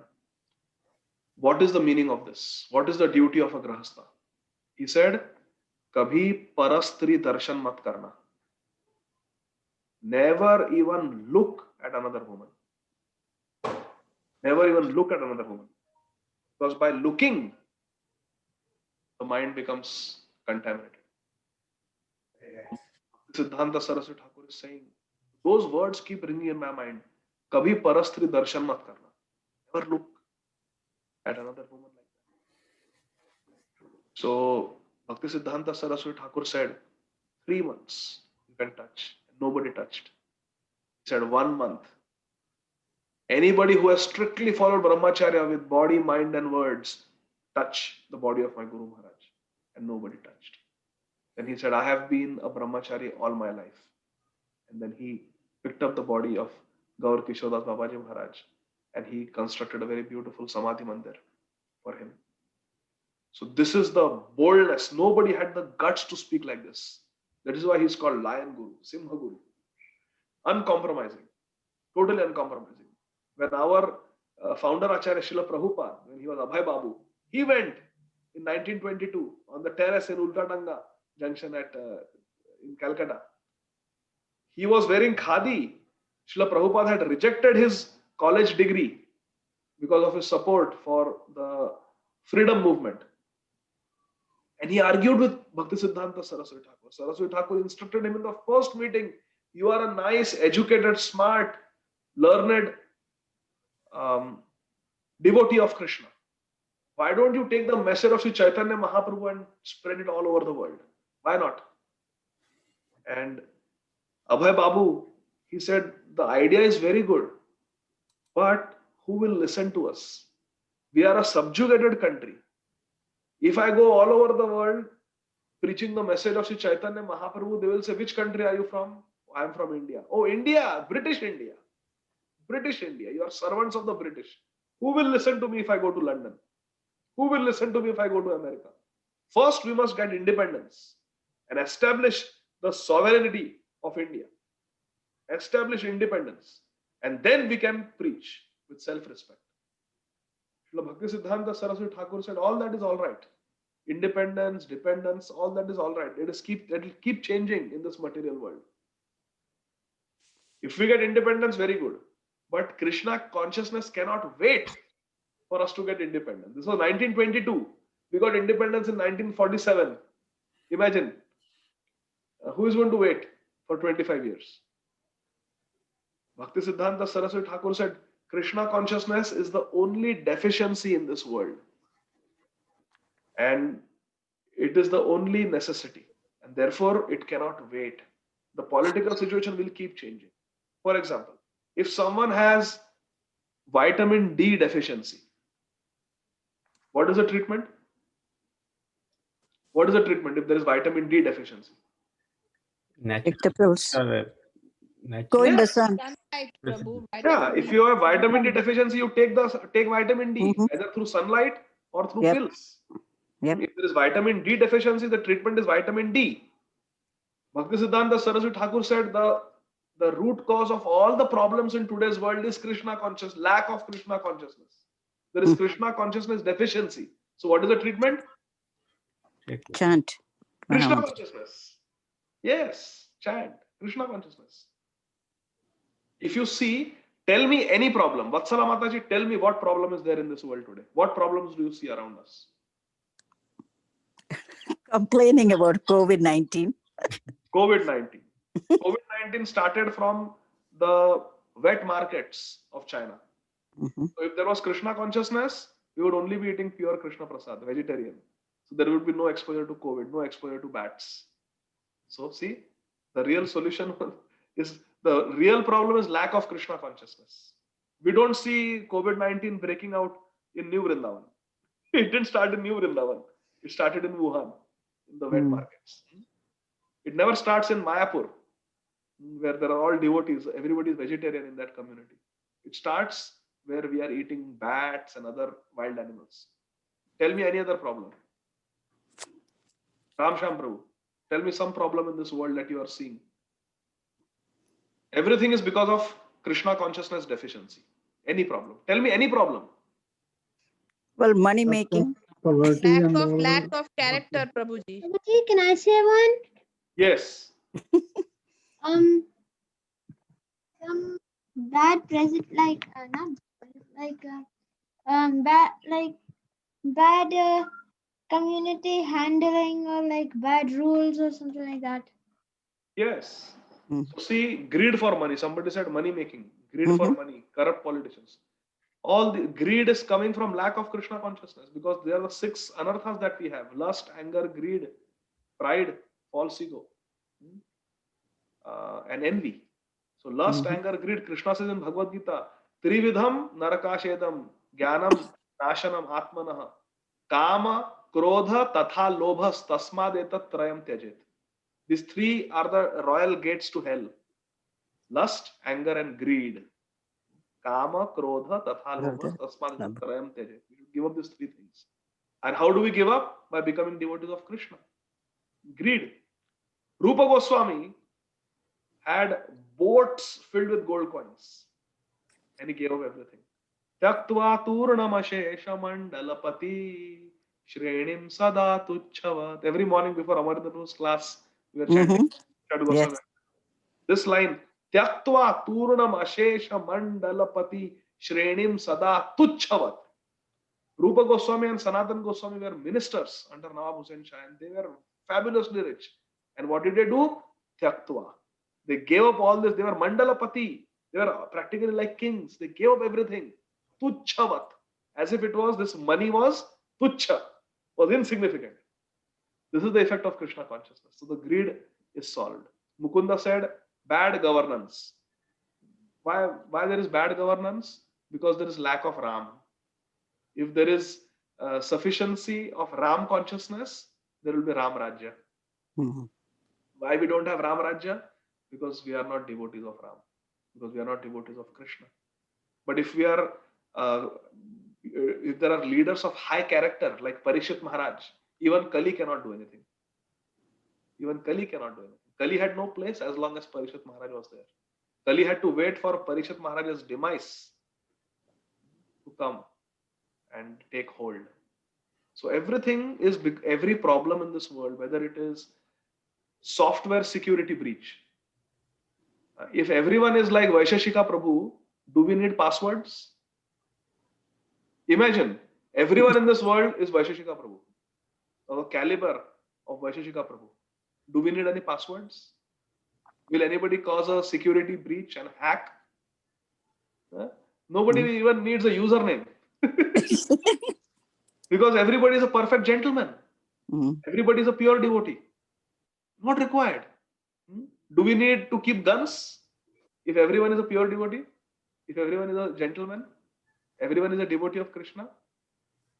what is the meaning of this? What is the duty of a Grahastha? He said, Kabhi parastri darshan mat karna. Never even look at another woman. Never even look at another woman. Because by looking, the mind becomes contaminated. Siddhanta Saraswati Thakur is saying, those words keep ringing in my mind. Kabhi parastri darshan mat karna. Never look at another woman like that. So, Bhaktisiddhanta Saraswati Thakur said, 3 months you can touch. Nobody touched. He said 1 month. Anybody who has strictly followed brahmacharya with body, mind and words, touch the body of my Guru Maharaj. And nobody touched. Then he said, I have been a brahmachari all my life. And then he picked up the body of Gaur Kishore Das Babaji Maharaj and he constructed a very beautiful Samadhi Mandir for him. So this is the boldness. Nobody had the guts to speak like this. That is why he's called Lion Guru, Simha Guru. Uncompromising. Totally uncompromising. When our founder Acharya Srila Prabhupada, when he was Abhay Babu, he went in 1922 on the terrace in Ultadanga Junction in Calcutta. He was wearing khadi. Srila Prabhupada had rejected his college degree because of his support for the freedom movement. And he argued with Bhaktisiddhanta Saraswati Thakur. Saraswati Thakur instructed him in the first meeting, you are a nice, educated, smart, learned devotee of Krishna. Why don't you take the message of Sri Chaitanya Mahaprabhu and spread it all over the world? Why not? And Abhay Babu, he said, the idea is very good, but who will listen to us? We are a subjugated country. If I go all over the world preaching the message of Sri Chaitanya Mahaprabhu, they will say, which country are you from? I am from India. Oh, India, British India. British India. You are servants of the British. Who will listen to me if I go to London? Who will listen to me if I go to America? First, we must get independence and establish the sovereignty of India. Establish independence. And then we can preach with self-respect. Srila Bhaktisiddhanta Saraswati Thakur said, all that is all right. Independence, dependence, all that is all right. It will keep changing in this material world. If we get independence, very good. But Krishna consciousness cannot wait for us to get independence. This was 1922. We got independence in 1947. Imagine, who is going to wait for 25 years? Bhaktisiddhanta Saraswati Thakur said, Krishna consciousness is the only deficiency in this world. And it is the only necessity. And therefore, it cannot wait. The political situation will keep changing. For example, if someone has vitamin D deficiency, what is the treatment? What is the treatment if there is vitamin D deficiency? Natural. Take the pills. Natural. Go in Yeah. the sun. Sunlight, Prabhu. Yeah, Vitamin if D. you have vitamin D deficiency, you take vitamin D Mhm. either through sunlight or through Yep. pills. Yep. If there is vitamin D deficiency, the treatment is vitamin D. Bhaktisiddhanta Saraswati Thakur said the root cause of all the problems in today's world is lack of Krishna consciousness. There is Krishna consciousness deficiency. So what is the treatment? Chant. Krishna Mahamudra. consciousness. Yes, chant. Krishna consciousness. If you see, tell me any problem. Vatsala Mataji, tell me what problem is there in this world today. What problems do you see around us? Complaining about COVID-19. COVID-19. COVID-19 started from the wet markets of China. Mhm. So if there was Krishna consciousness, we would only be eating pure Krishna Prasad, vegetarian. So there would be no exposure to COVID, no exposure to bats. So see, the real solution is, the real problem is lack of Krishna consciousness. We don't see COVID-19 breaking out in New Vrindavan. It didn't start in New Vrindavan. It started in Wuhan, in the wet markets. It never starts in Mayapur, where there are all devotees. Everybody is vegetarian in that community. It starts where we are eating bats and other wild animals. Tell me any other problem. Ram Sham Prabhu, tell me some problem in this world that you are seeing. Everything is because of Krishna consciousness deficiency. Any problem. Tell me any problem. Well, money making. Poverty and all. Lack of character, Prabhuji. Prabhuji, can I say one? Yes. Some bad present, like not like bad, like bad community handling, or like bad rules or something like that. Yes. Mm. So see, greed for money. Somebody said money making, greed for money, corrupt politicians. All the greed is coming from lack of Krishna consciousness, because there are the 6 anarthas that we have: lust, anger, greed, pride, false ego, and envy. So lust, anger, greed. Krishna says in Bhagavad Gita, Trividham narakashedam jnanam nashanam atmanah kama krodha tatha lobhas tasmad etat trayam tyajet. These 3 are the royal gates to hell: lust, anger, and greed. Kama, krodha, tatha lobhas tasmad etat trayam tyajet. We should give up these 3 things. And how do we give up? By becoming devotees of Krishna. Greed. Rupa Goswami had boats filled with gold coins, and he gave up everything. Tyaktva turnamashesha mandalapati shrenim sada tuchhavat. Every morning before Amarendra Prabhu's class, we were chanting Sadhu Goswami. Yes. This line, Tyaktva turnamashesha mandalapati shrenim sada tuchhavat. Rupa Goswami and Sanatan Goswami were ministers under Nawab Hussain Shah, and they were fabulously rich. And what did they do? Tyaktva. They gave up all this. They were Mandalapati. They were practically like kings. They gave up everything. Tuchhavat. As if it was, this money was tuchha, was insignificant. This is the effect of Krishna consciousness. So the greed is solved. Mukunda said, bad governance. Why there is bad governance? Because there is lack of Ram. If there is sufficiency of Ram consciousness, there will be Ram Rajya. Mhm. Why we don't have Ram Rajya? Because we are not devotees of Ram, because we are not devotees of Krishna. But if we are, if there are leaders of high character like Parikshit Maharaj, even Kali cannot do anything. Even Kali cannot do anything. Kali had no place as long as Parikshit Maharaj was there. Kali had to wait for Parikshit Maharaj's demise to come and take hold. So everything is every problem in this world, whether it is software security breach. If everyone is like Vaisheshika Prabhu, do we need passwords? Imagine everyone in this world is Vaisheshika Prabhu, of a caliber of Vaisheshika Prabhu. Do we need any passwords? Will anybody cause a security breach and hack? Nobody even needs a username because everybody is a perfect gentleman. Mhm. Everybody is a pure devotee. Not required. Do we need to keep guns if everyone is a pure devotee? If everyone is a gentleman? Everyone is a devotee of Krishna?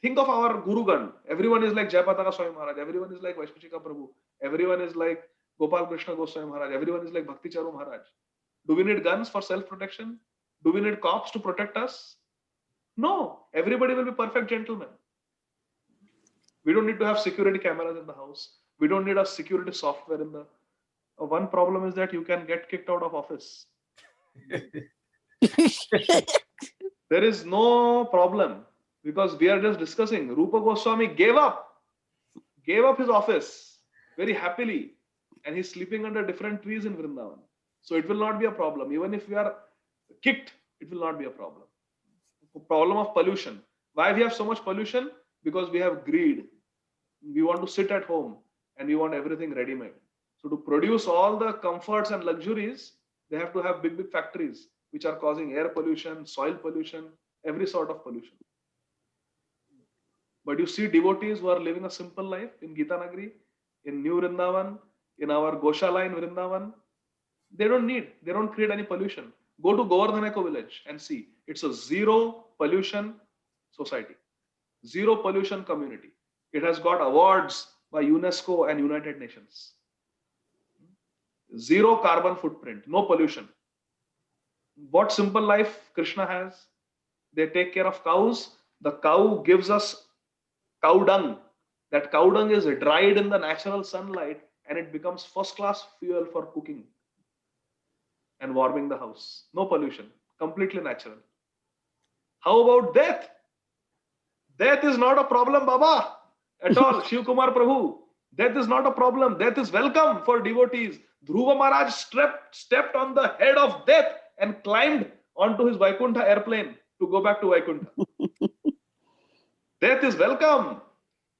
Think of our Gurugan. Everyone is like Jayapataka Swami Maharaj. Everyone is like Vaisheshika Prabhu. Everyone is like Gopal Krishna Goswami Maharaj. Everyone is like Bhakti Charu Maharaj. Do we need guns for self-protection? Do we need cops to protect us? No. Everybody will be perfect gentlemen. We don't need to have security cameras in the house. We don't need a security software in the. One problem is that you can get kicked out of office. There is no problem because we are just discussing. Rupa Goswami gave up his office very happily, and he's sleeping under different trees in Vrindavan. So it will not be a problem. Even if we are kicked, it will not be a problem. The problem of pollution. Why we have so much pollution? Because we have greed. We want to sit at home and we want everything ready-made. So to produce all the comforts and luxuries, they have to have big, big factories which are causing air pollution, soil pollution, every sort of pollution. But you see devotees who are living a simple life in Gita Nagari, in New Vrindavan, in our Goshala in Vrindavan. They don't create any pollution. Go to Govardhaneko village and see. It's a zero pollution society, zero pollution community. It has got awards by UNESCO and United Nations. Zero carbon footprint, no pollution. What simple life Krishna has? They take care of cows. The cow gives us cow dung. That cow dung is dried in the natural sunlight and it becomes first class fuel for cooking and warming the house. No pollution, completely natural. How about death? Death is not a problem, Baba, at all. Shiv Kumar Prabhu, death is not a problem. Death is welcome for devotees. Dhruva Maharaj stepped on the head of death and climbed onto his Vaikuntha airplane to go back to Vaikuntha. Death is welcome.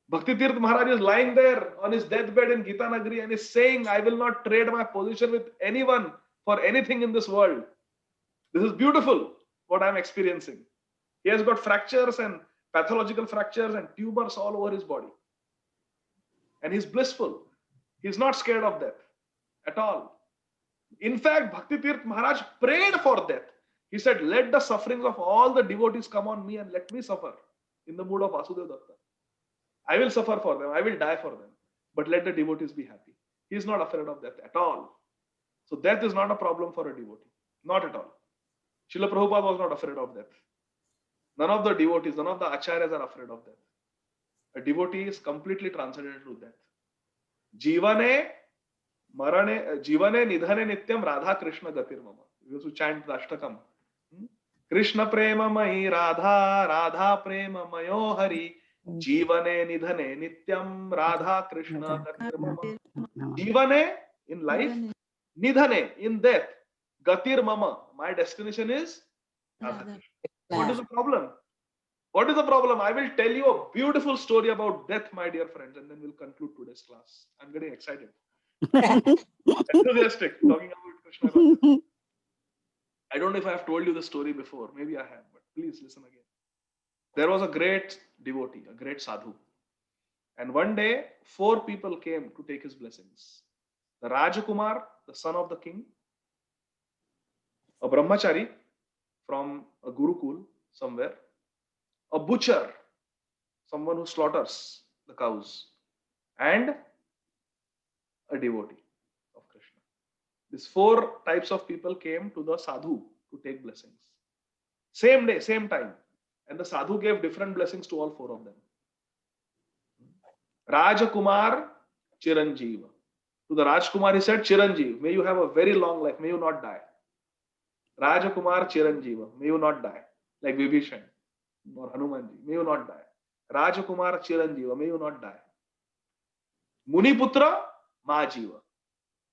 Bhakti Tirth Maharaj is lying there on his deathbed in Gita Nagari and is saying, I will not trade my position with anyone for anything in this world. This is beautiful, what I'm experiencing. He has got fractures and pathological fractures and tumors all over his body. And he's blissful. He's not scared of death at all. In fact, Bhakti Tirth Maharaj prayed for death. He said, let the sufferings of all the devotees come on me and let me suffer, in the mood of Vasudeva Datta. I will suffer for them. I will die for them. But let the devotees be happy. He is not afraid of death at all. So death is not a problem for a devotee. Not at all. Srila Prabhupada was not afraid of death. None of the devotees, none of the acharyas are afraid of death. A devotee is completely transcendental to death. Jivane nidhane nityam Radha Krishna gatir mama. We used to chant the Ashtakam. Krishna prema mai Radha, Radha prema mayo Hari. Jivane nidhane nityam Radha Krishna gatir mama. Jivane in life, nidhane in death, gatir mama. My destination is Radha Krishna. What is the problem? What is the problem? I will tell you a beautiful story about death, my dear friends, and then we'll conclude today's class. I'm getting excited. Enthusiastic talking about Krishna consciousness. I don't know if I have told you the story before. Maybe I have, but please listen again. There was a great devotee, a great sadhu. And one day, 4 people came to take his blessings. The Rajakumar, the son of the king, a brahmachari, from a Gurukul somewhere, a butcher, someone who slaughters the cows, and a devotee of Krishna. These four types of people came to the sadhu to take blessings. Same day, same time. And the sadhu gave different blessings to all four of them. Rajakumar Chiranjeeva. To the Rajkumar, he said, Chiranjeev, may you have a very long life, may you not die. Rajakumar Chiranjeeva, may you not die. Like Vibhishan or Hanumanji, may you not die. Rajakumar Chiranjeeva, may you not die. Muniputra Majiva.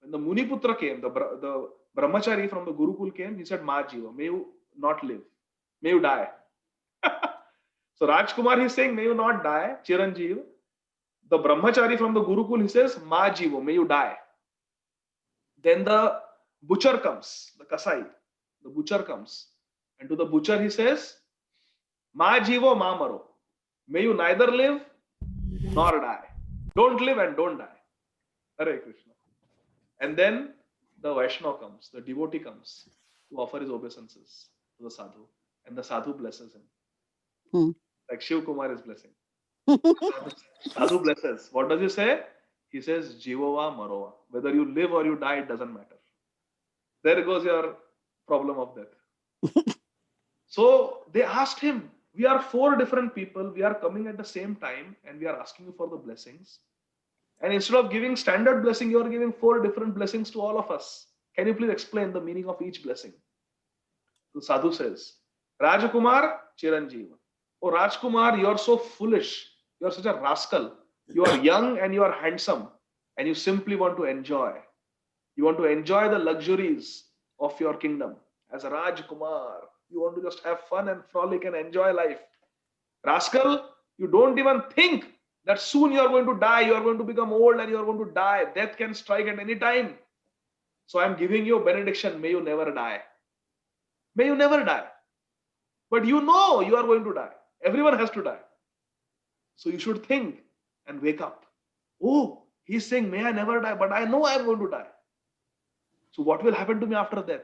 When the Muniputra came, the Brahmachari from the Gurukul came, he said, Majiva, may you not live, may you die. So Rajkumar, he's saying, may you not die, Chiranjeev. The Brahmachari from the Gurukul, he says, Majiva, may you die. Then the butcher comes, the Kasai, the butcher comes. And to the butcher, he says, Majiva Mamaro, may you neither live nor die. Don't live and don't die. Hare Krishna. And then the Vaishnava comes, the devotee comes to offer his obeisances to the sadhu. And the sadhu blesses him. Like Shiv Kumar is blessing. Sadhu blesses. What does he say? He says, Jivova Marova. Whether you live or you die, it doesn't matter. There goes your problem of death. So they asked him, we are four different people. We are coming at the same time and we are asking you for the blessings. And instead of giving standard blessing, you are giving four different blessings to all of us. Can you please explain the meaning of each blessing? The sadhu says, Rajakumar Chiranjeeva. Oh Rajkumar, you are so foolish. You are such a rascal. You are young and you are handsome. And you simply want to enjoy. You want to enjoy the luxuries of your kingdom. As a Rajkumar, you want to just have fun and frolic and enjoy life. Rascal, you don't even think that soon you are going to die. You are going to become old and you are going to die. Death can strike at any time. So I am giving you a benediction. May you never die. May you never die. But you know you are going to die. Everyone has to die. So you should think and wake up. Oh, he's saying, may I never die, but I know I am going to die. So what will happen to me after death?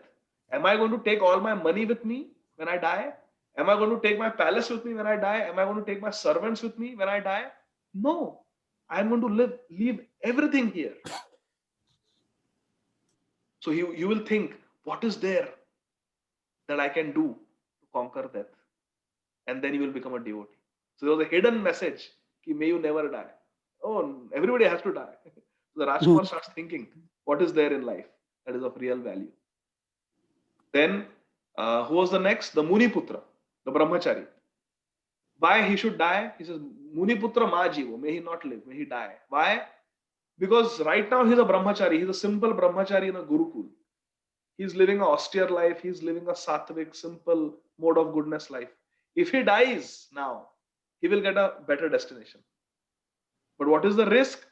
Am I going to take all my money with me when I die? Am I going to take my palace with me when I die? Am I going to take my servants with me when I die? No. I am going to leave everything here. So you will think, what is there that I can do to conquer death? And then you will become a devotee. So there was a hidden message, may you never die. Oh, everybody has to die. So the Rajkumar starts thinking, what is there in life that is of real value? Then, who was the next? The Muniputra, the Brahmachari. Why he should die? He says, Muniputra Majivo, may he not live, may he die. Why? Because right now he's a Brahmachari, he's a simple Brahmachari in a Gurukul. He's living an austere life, he's living a sattvic, simple mode of goodness life. If he dies now, he will get a better destination. But what is the risk?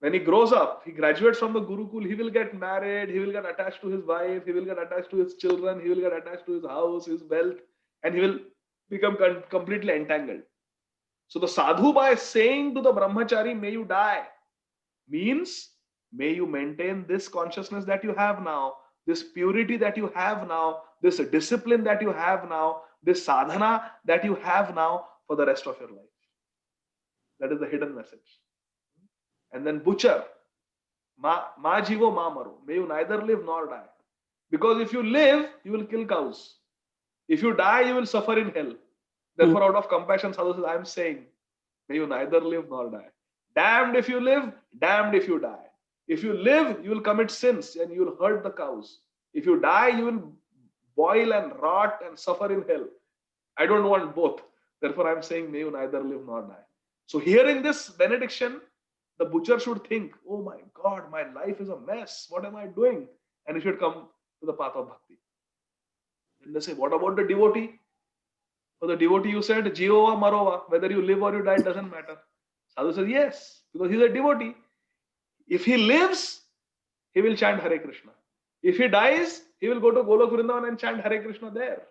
When he grows up, he graduates from the Gurukul, he will get married, he will get attached to his wife, he will get attached to his children, he will get attached to his house, his wealth, and he will become completely entangled. So the sadhu, by saying to the Brahmachari, may you die, means may you maintain this consciousness that you have now, this purity that you have now, this discipline that you have now, this sadhana that you have now for the rest of your life. That is the hidden message. And then butcher, ma jivo ma maro, may you neither live nor die. Because if you live, you will kill cows. If you die, you will suffer in hell. Therefore, out of compassion, sadhu says, I am saying, may you neither live nor die. Damned if you live, damned if you die. If you live, you will commit sins and you will hurt the cows. If you die, you will boil and rot and suffer in hell. I don't want both. Therefore, I am saying, may you neither live nor die. So hearing this benediction, the butcher should think, oh my God, my life is a mess. What am I doing? And he should come to the path of bhakti. And they say, what about the devotee? For the devotee, you said, Jivova Marova, whether you live or you die, doesn't matter. Sadhu says, yes, because he's a devotee. If he lives, he will chant Hare Krishna. If he dies, he will go to Golok Vrindavan and chant Hare Krishna there.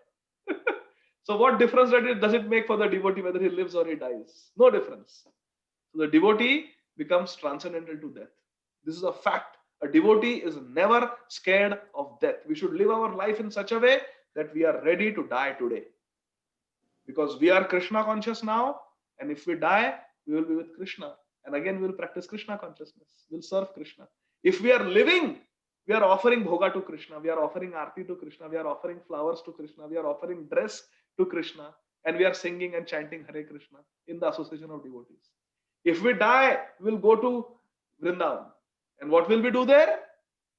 So what difference does it make for the devotee whether he lives or he dies? No difference. So the devotee becomes transcendental to death. This is a fact. A devotee is never scared of death. We should live our life in such a way that we are ready to die today. Because we are Krishna conscious now And if we die, we will be with Krishna. And again, we will practice Krishna consciousness. We'll serve Krishna. If we are living, we are offering bhoga to Krishna. We are offering arti to Krishna. We are offering flowers to Krishna. We are offering dress to Krishna. And we are singing and chanting Hare Krishna in the association of devotees. If we die, we'll go to Vrindavan. And what will we do there?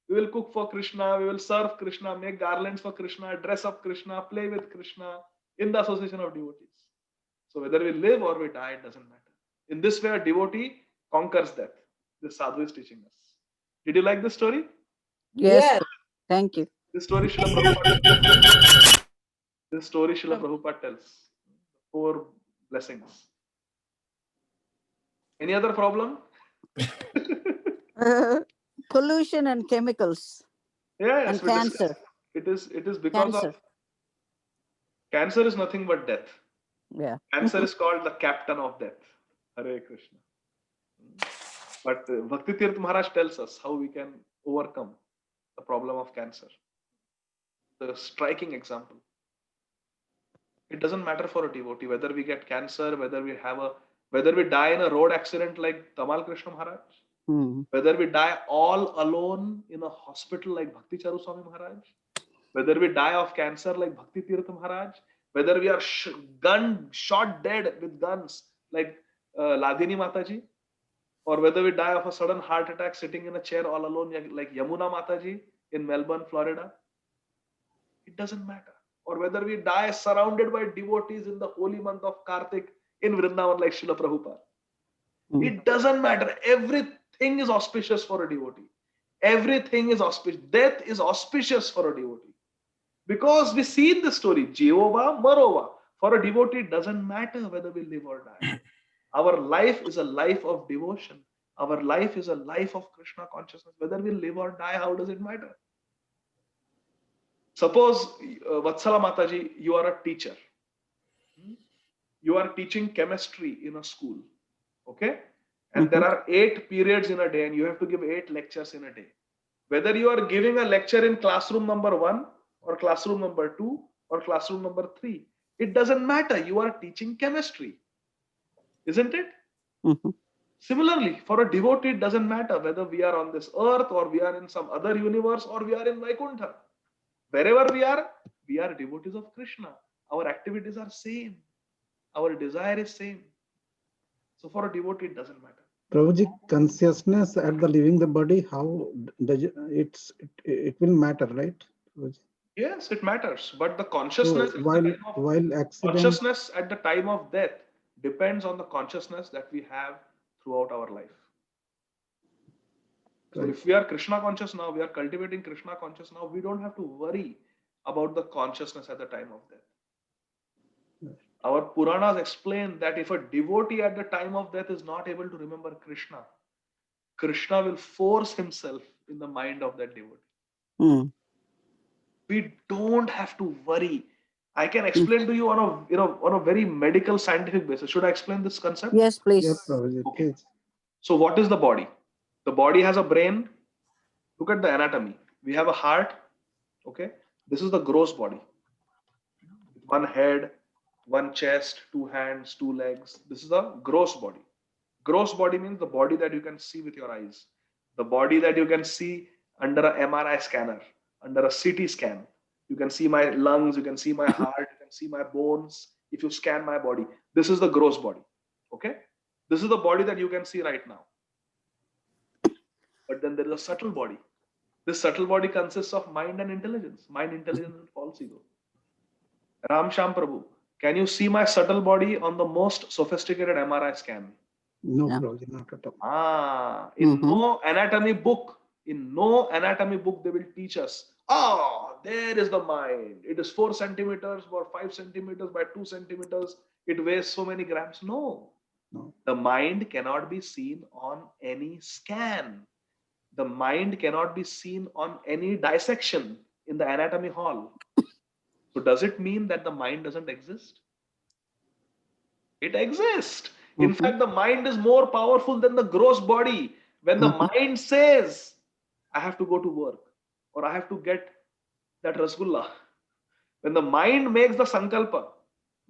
We will cook for Krishna. We will serve Krishna, make garlands for Krishna, dress up Krishna, play with Krishna in the association of devotees. So whether we live or we die, it doesn't matter. In this way, a devotee conquers death. This sadhu is teaching us. Did you like this story? Yes. Yes. Thank you. This story Srila Prabhupada. This story Srila Prabhupada tells. 4 blessings. Any other problem? Pollution and chemicals Yes, and we discussed. cancer. It is because Cancer. of cancer is nothing but death. Yeah. Cancer is called the captain of death. Hare Krishna. But Bhakti Tirth Maharaj tells us how we can overcome the problem of cancer. The striking example. It doesn't matter for a devotee whether we get cancer, whether we die in a road accident like Tamal Krishna Maharaj, Hmm. whether we die all alone in a hospital like Bhakti Charu Swami Maharaj, whether we die of cancer like Bhakti Tirth Maharaj, whether we are shot dead with guns like Ladini Mataji, or whether we die of a sudden heart attack sitting in a chair all alone like Yamuna Mataji in Melbourne, Florida, it doesn't matter. Or whether we die surrounded by devotees in the holy month of Kartik in Vrindavan like Srila Prabhupada. Mm. It doesn't matter. Everything is auspicious for a devotee. Everything is auspicious. Death is auspicious for a devotee. Because we see in the story, Jehovah, Marova. For a devotee, it doesn't matter whether we live or die. Our life is a life of devotion. Our life is a life of Krishna consciousness. Whether we live or die, how does it matter? Suppose, Vatsala Mataji, you are a teacher. You are teaching chemistry in a school. Okay? And there are 8 periods in a day, and you have to give 8 lectures in a day. Whether you are giving a lecture in classroom number 1, or classroom number 2, or classroom number 3, it doesn't matter. You are teaching chemistry. Isn't it? Mhm. Similarly, for a devotee, it doesn't matter whether we are on this earth, or we are in some other universe, or we are in Vaikuntha. Wherever we are devotees of Krishna. Our activities are same. Our desire is same. So for a devotee, it doesn't matter. Prabhuji, consciousness at the leaving the body, how does it will matter, right? Prabhuji? Yes, it matters. But the So consciousness while accident, consciousness at the time of death depends on the consciousness that we have throughout our life. So Right. if we are Krishna conscious now, we are cultivating Krishna conscious now, we don't have to worry about the consciousness at the time of death. Right. Our Puranas explain that if a devotee at the time of death is not able to remember Krishna, Krishna will force himself in the mind of that devotee. Hmm. We don't have to worry. I can explain to you on a very medical scientific basis. Should I explain this concept? Yes, please. yeah, Prabhuji, Okay. please. So what is the body? The body has a brain. Look at the anatomy. We have a heart. Okay. This is the gross body. One head, one chest, 2 hands, 2 legs. This is the gross body. Gross body means the body that you can see with your eyes. The body that you can see under a MRI scanner, under a CT scan. You can see my lungs, you can see my heart, you can see my bones. If you scan my body, this is the gross body. Okay. This is the body that you can see right now. But then there is a subtle body. This subtle body consists of mind and intelligence. Mind, intelligence, and false ego. Ram Sham Prabhu, can you see my subtle body on the most sophisticated MRI scan? No, Yeah. Prabhuji, not at all. In Mhm. no anatomy book, they will teach us, there is the mind. It is 4 centimeters or 5 centimeters by 2 centimeters. It weighs so many grams. No. No. The mind cannot be seen on any scan. The mind cannot be seen on any dissection in the anatomy hall. So does it mean that the mind doesn't exist? It exists. In Mhm. fact, the mind is more powerful than the gross body. When the Mhm. mind says, I have to go to work, or I have to get that rasgulla, when the mind makes the sankalpa,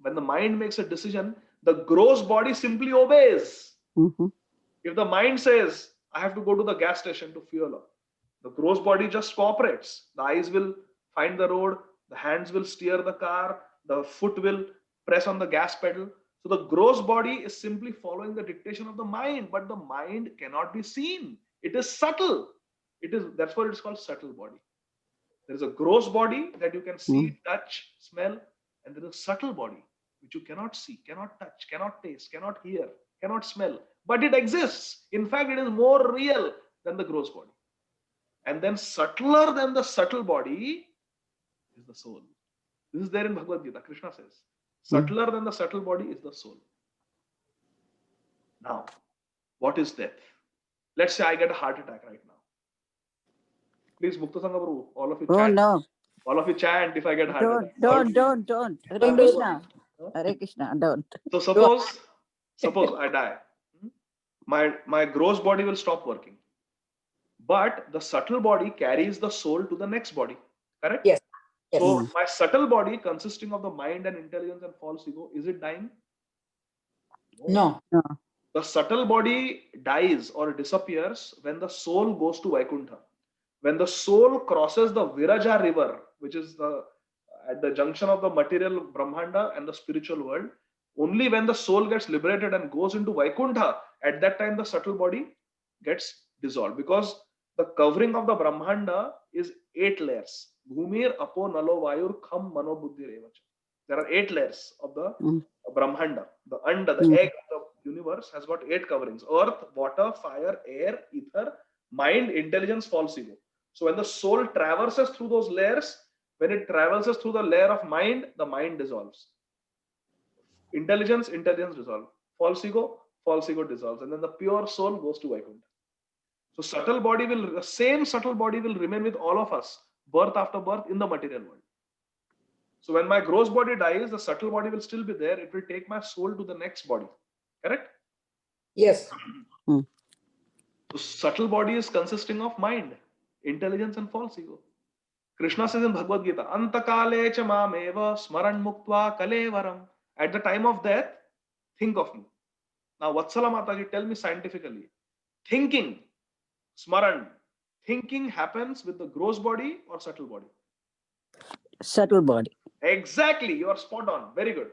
when the mind makes a decision, The gross body simply obeys. Mhm. If the mind says, I have to go to the gas station to fuel up, the gross body just cooperates. The eyes will find the road, the hands will steer the car, the foot will press on the gas pedal. So the gross body is simply following the dictation of the mind, but the mind cannot be seen. It is subtle. That's what it's called, subtle body. There is a gross body that you can see, touch, smell, and there is a subtle body which you cannot see, cannot touch, cannot taste, cannot hear, cannot smell, but it exists. In fact, it is more real than the gross body. And then subtler than the subtle body is the soul. This is there in Bhagavad Gita. Krishna says, subtler than the subtle body is the soul. Now, what is death? Let's say I get a heart attack right now. Please, Mukta Sangha Prabhu, all of you Oh chant. no! All of you chant if I get heart attack. Don't. Hare Don't. Krishna. Hare Krishna. Don't. So suppose I die. My gross body will stop working. But the subtle body carries the soul to the next body. Correct? Yes. Yes. So my subtle body, consisting of the mind and intelligence and false ego, is it dying? No. The subtle body dies or disappears when the soul goes to Vaikuntha. When the soul crosses the Viraja river, which is at the junction of the material Brahmanda and the spiritual world, only when the soul gets liberated and goes into Vaikuntha, at that time the subtle body gets dissolved. Because the covering of the Brahmanda is 8 layers. Bhumir, Apo, Nalo, Vayur, Kham, Mano, Buddhi, Revacha. There are 8 layers of the Brahmanda. The Anda, the egg of the universe, has got 8 coverings: earth, water, fire, air, ether, mind, intelligence, false ego. So when the soul traverses through those layers, when it traverses through the layer of mind, the mind dissolves. Intelligence dissolves. False ego dissolves. And then the pure soul goes to Vaikuntha. So the same subtle body will remain with all of us, birth after birth, in the material world. So when my gross body dies, the subtle body will still be there. It will take my soul to the next body. Correct? Yes. So subtle body is consisting of mind, intelligence, and false ego. Krishna says in Bhagavad Gita, Antakale cha mameva smaran muktva kalevaram. At the time of death, think of me. Now, Vatsala Mataji, tell me scientifically. Thinking, smaran, thinking happens with the gross body or subtle body? Subtle body. Exactly, you are spot on. Very good.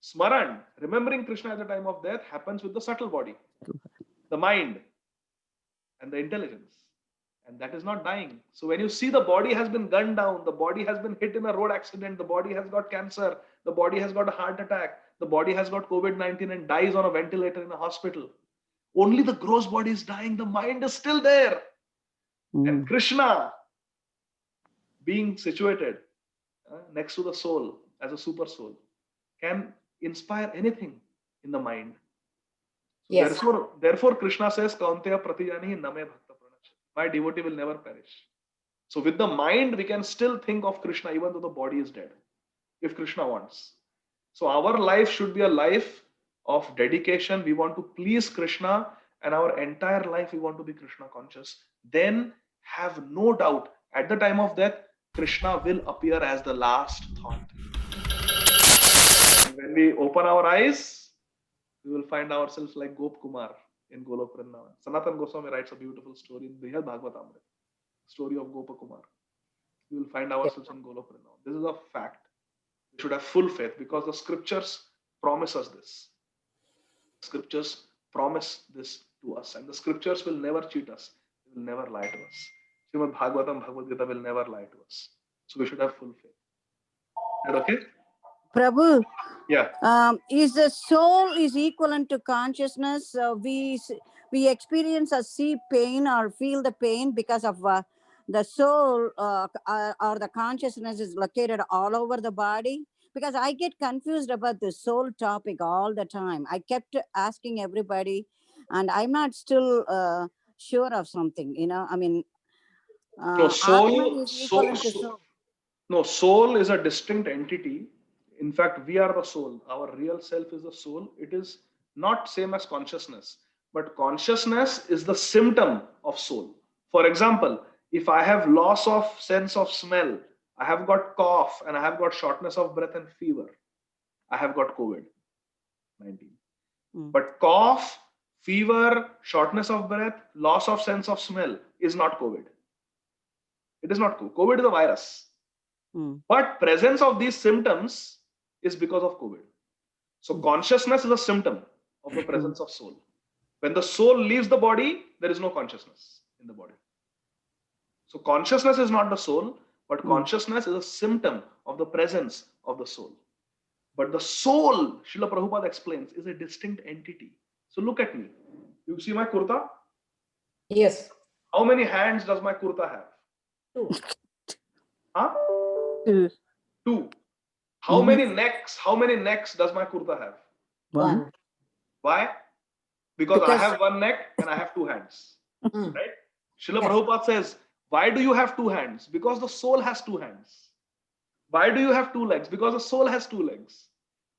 Smaran, remembering Krishna at the time of death, happens with the subtle body, the mind, and the intelligence. And that is not dying. So when you see the body has been gunned down, the body has been hit in a road accident, the body has got cancer, the body has got a heart attack, the body has got COVID-19 and dies on a ventilator in a hospital. Only the gross body is dying, the mind is still there. And Krishna, being situated next to the soul as a super soul, can inspire anything in the mind. So Yes. therefore Krishna says, Kaunteya pratijani name bhakta pranachya. My devotee will never perish. So with the mind, we can still think of Krishna even though the body is dead, if Krishna wants. So our life should be a life of dedication. We want to please Krishna, and our entire life we want to be Krishna conscious. Then have no doubt, at the time of death, Krishna will appear as the last thought. And when we open our eyes, we will find ourselves like Gop Kumar in Golok Vrindavan. Sanatan Goswami writes a beautiful story in Brihad Bhagavatamrita, story of Gopa Kumar. We will find ourselves in Golok Vrindavan. This is a fact. We should have full faith because the scriptures promise us this. Scriptures promise this to us, and the scriptures will never cheat us. They will never lie to us. Srimad Bhagavatam, Bhagavad Gita will never lie to us. So we should have full faith. Is that okay? Prabhu, Yeah. is the soul is equivalent to consciousness? We experience or see pain or feel the pain because of the soul or the consciousness is located all over the body? Because I get confused about the soul topic all the time. I kept asking everybody, and I'm not still sure of something. I mean, No, Atman is equivalent to soul. No, soul is a distinct entity. In fact, we are the soul. Our real self is the soul. It is not same as consciousness, but consciousness is the symptom of soul. For example, if I have loss of sense of smell, I have got cough, and I have got shortness of breath and fever, I have got COVID. 19. Mm. But cough, fever, shortness of breath, loss of sense of smell is not COVID. It is not COVID. COVID is a virus. Mm. But presence of these symptoms is because of COVID. So consciousness is a symptom of the presence of soul. When the soul leaves the body, there is no consciousness in the body. So consciousness is not the soul, but consciousness is a symptom of the presence of the soul. But the soul, Srila Prabhupada explains, is a distinct entity. So look at me. You see my kurta? Yes. How many hands does my kurta have? 2. Huh? Two. 2. How many necks? How many necks does my kurta have? 1. Why? Because I Because- have 1 neck and I have 2 hands. Mm. Right? Srila Yes. Prabhupada says, why do you have 2 hands? Because the soul has 2 hands. Why do you have 2 legs? Because the soul has 2 legs.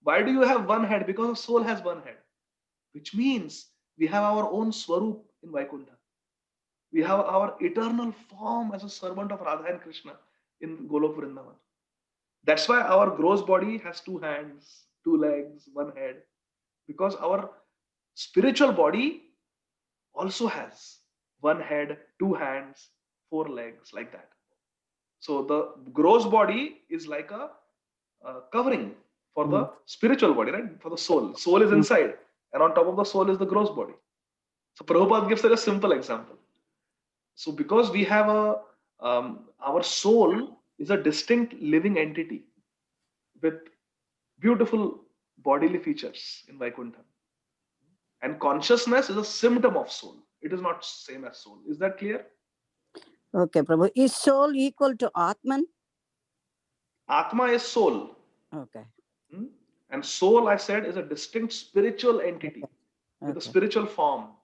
Why do you have 1 head? Because the soul has 1 head. Which means we have our own Swarup in Vaikuntha. We have our eternal form as a servant of Radha and Krishna in Golok Vrindavan. That's why our gross body has 2 hands, 2 legs, 1 head. Because our spiritual body also has 1 head, 2 hands, 4 legs, like that. So the gross body is like a covering for the spiritual body, right? For the soul. Soul is inside, and on top of the soul is the gross body. So Prabhupada gives a simple example. So because we have our soul is a distinct living entity with beautiful bodily features in Vaikuntha. And consciousness is a symptom of soul. It is not same as soul. Is that clear? Okay, Prabhu. Is soul equal to Atman? Atma is soul. Okay. And soul, I said, is a distinct spiritual entity with a Okay. spiritual form.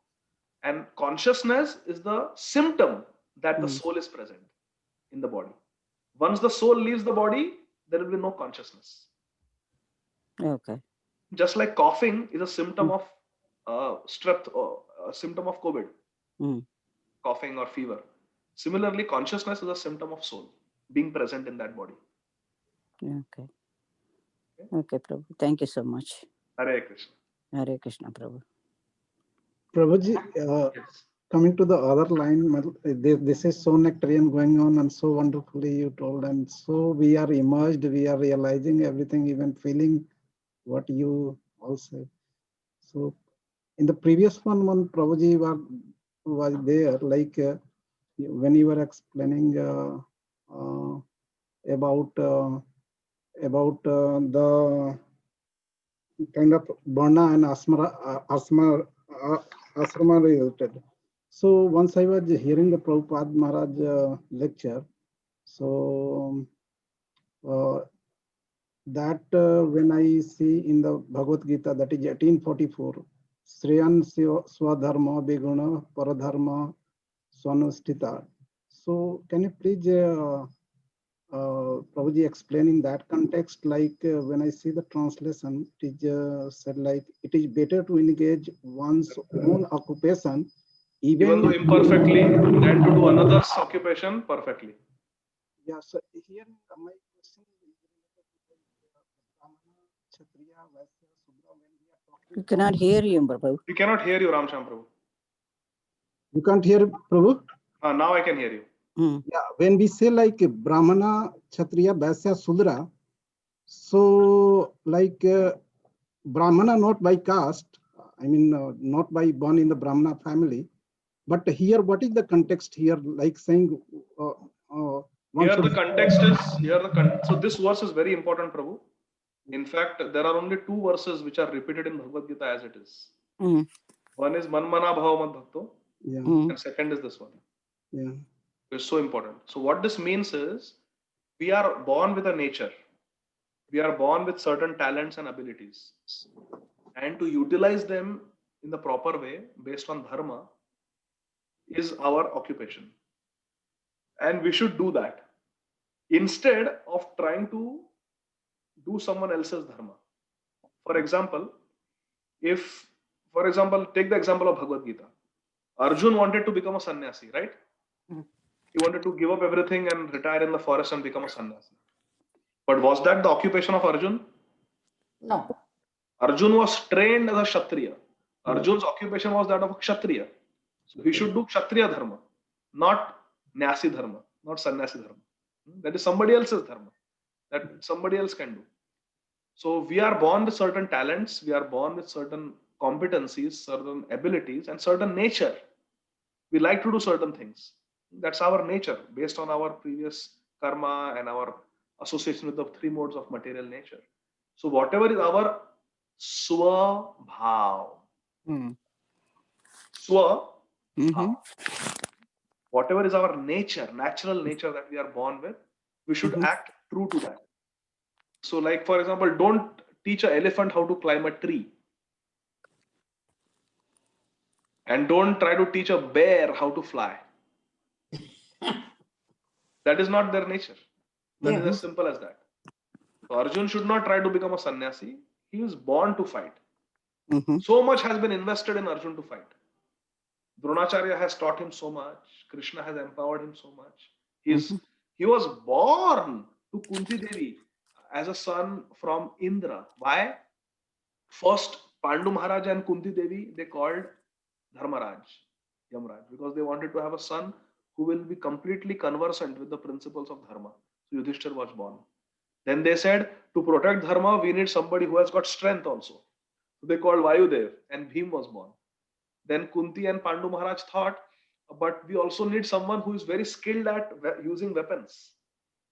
And consciousness is the symptom that the soul is present in the body. Once the soul leaves the body, there will be no consciousness. Okay. Just like coughing is a symptom of strep, or a symptom of COVID, coughing or fever. Similarly, consciousness is a symptom of soul being present in that body. Okay. Okay, Prabhu. Thank you so much. Hare Krishna. Hare Krishna, Prabhu. Prabhuji, Yes. coming to the other line, this is so nectarian going on and so wonderfully you told, and so we are immersed, we are realizing everything, even feeling what you all said. So in the previous one Prabhuji was there, like when you were explaining about the kind of Varna and asrama related. So once I was hearing the Prabhupada Maharaj lecture, so that when I see in the Bhagavad Gita, that is 1844, Sriyan Swadharma Beguna Paradharma Swanustita. So can you please Prabhuji explain in that context, like when I see the translation, it is said like it is better to engage one's own occupation, Even though imperfectly, than to do another's occupation perfectly. Yeah, so here my question is Brahmana, Kshatriya, Vaishya, Sudra, when we are talking. We cannot hear you, Prabhu. We cannot hear you, Ramsham Prabhu. You can't hear Prabhu? Now I can hear you. Yeah, when we say like Brahmana, Kshatriya, Vaishya, Sudra, so like Brahmana not by caste, I mean not by born in the Brahmana family, but here what is the context here? Like saying Here the context is so this verse is very important, Prabhu. In fact, there are only 2 verses which are repeated in Bhagavad Gita as it is. One is Manmana Bhava Mad Bhakto, and second is this one. Yeah. It's so important. So what this means is we are born with a nature. We are born with certain talents and abilities. And to utilize them in the proper way based on dharma is our occupation. And we should do that instead of trying to do someone else's dharma. For example, take the example of Bhagavad Gita. Arjun wanted to become a sannyasi, right? He wanted to give up everything and retire in the forest and become a sannyasi. But was that the occupation of Arjun? No. Arjun was trained as a Kshatriya. Arjun's occupation was that of a Kshatriya. So he should do Kshatriya dharma, not Nyasi dharma, not Sannyasi dharma. That is somebody else's dharma that somebody else can do. So we are born with certain talents, we are born with certain competencies, certain abilities, and certain nature. We like to do certain things. That's our nature based on our previous karma and our association with the three modes of material nature. So whatever is our swabhav, swa, whatever is our nature, natural nature that we are born with, we should act true to that. So like, for example, don't teach an elephant how to climb a tree. And don't try to teach a bear how to fly. That is not their nature. That is as simple as that. So Arjun should not try to become a sannyasi. He was born to fight. So much has been invested in Arjun to fight. Dronacharya has taught him so much. Krishna has empowered him so much. He was born to Kunti Devi as a son from Indra. Why? First, Pandu Maharaj and Kunti Devi, they called Dharmaraj, Yamraj, because they wanted to have a son who will be completely conversant with the principles of Dharma. So Yudhishthir was born. Then they said, to protect Dharma, we need somebody who has got strength also. So they called Vayudev, and Bhim was born. Then Kunti and Pandu Maharaj thought, but we also need someone who is very skilled at using weapons.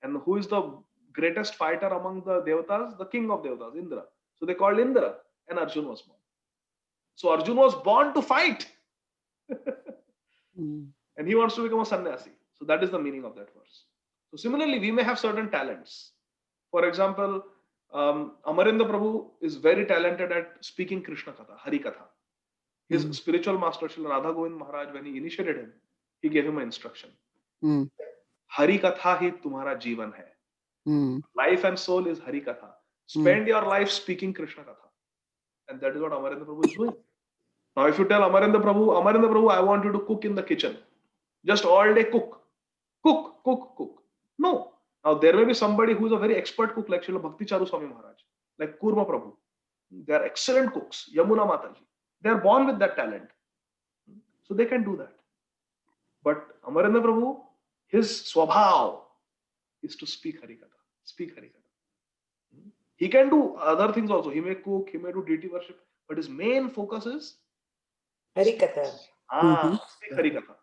And who is the greatest fighter among the Devatas? The king of Devatas, Indra. So they called Indra, and Arjun was born. So Arjun was born to fight. And he wants to become a sannyasi. So that is the meaning of that verse. So similarly, we may have certain talents. For example, Amarendra Prabhu is very talented at speaking Krishna Katha, Hari Katha. His spiritual master, Srila Radha Govind Maharaj, when he initiated him, he gave him an instruction. Hari Katha hi tumhara jivan hai. Life and soul is Hari Katha. Spend your life speaking Krishna Katha. And that is what Amarendra Prabhu is doing. Now, if you tell Amarendra Prabhu, I want you to cook in the kitchen. Just all day cook. Cook. No. Now, there may be somebody who is a very expert cook like Srila Bhakti Charu Swami Maharaj, like Kurma Prabhu. They are excellent cooks. Yamuna Mataji. They are born with that talent. So they can do that. But Amarendra Prabhu, his swabhav is to speak Harikatha. He can do other things also. He may cook, he may do deity worship, but his main focus is Harikatha. speak Harikatha.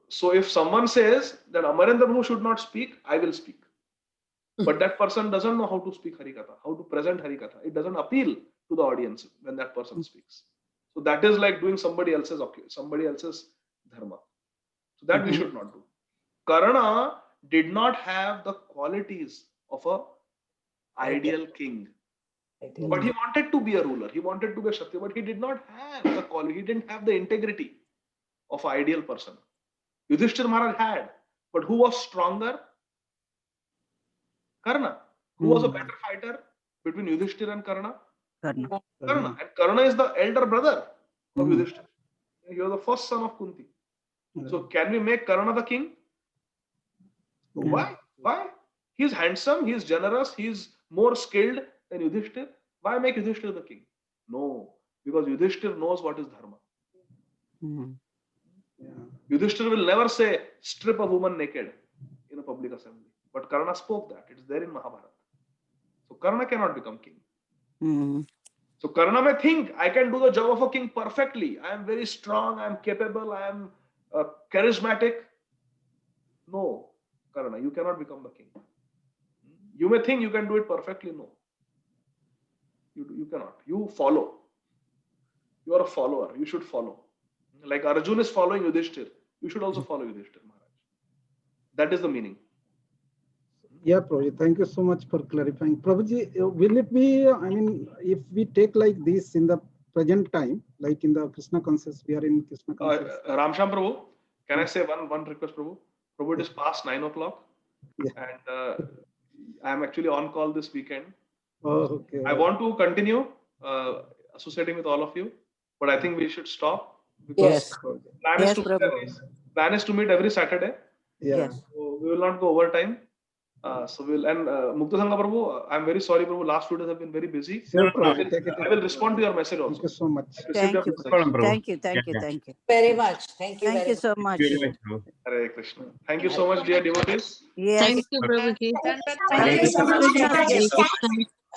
So if someone says that Amarendra Prabhu should not speak, I will speak. But that person doesn't know how to speak Harikatha, how to present Harikatha. It doesn't appeal to the audience when that person speaks. So that is like doing somebody else's dharma. So that we should not do. Karna did not have the qualities of a ideal king. But he wanted to be a ruler. He wanted to be a Kshatriya, but he did not have the quality. He didn't have the integrity of an ideal person. Yudhishthir Maharaj had. But who was stronger? Karna. Who was a better fighter between Yudhishthir and Karna? Karna. And Karna is the elder brother of Yudhishthir. He was the first son of Kunti. So can we make Karna the king? Why? He's handsome, he's generous, he's more skilled than Yudhishthir. Why make Yudhishthir the king? No, because Yudhishthir knows what is dharma. Yudhishthir will never say, strip a woman naked in a public assembly. But Karna spoke that. It's there in Mahabharata. So Karna cannot become king. So Karna may think, I can do the job of a king perfectly. I am very strong, I am capable, I am charismatic. No, Karna, you cannot become the king. You may think you can do it perfectly. No. You cannot. You follow. You are a follower. You should follow. Like Arjun is following Yudhishthir. You should also follow Yudhishthir Maharaj. That is the meaning. Yeah, Prabhuji, thank you so much for clarifying. Prabhuji, will it be, I mean, if we take like this in the present time, like in the Krishna conscious, we are in Krishna conscious. Ramsham Prabhu, can I say one request, Prabhu? Prabhu, it is past 9 o'clock. Yeah. And I am actually on call this weekend. Oh, okay. I want to continue associating with all of you, but I think we should stop. Because plan is to meet every Saturday. Yeah. So we will not go overtime. So we'll, and Mukta Sangha Prabhu, I'm very sorry, Prabhu. Last 2 days have been very busy. Sure, no, Prabhu, take it. I will respond to your message Thank also. you so much. I've received your Thank you, message. problem, Prabhu. thank you, thank Yeah, you, yeah. thank you. Very much. Thank you Thank very you so Thank much. you very much, Prabhu. Hare Krishna. Thank you so much, dear devotees. Yes. Thank you, Prabhuji. Hare Krishna. Jai Krishna.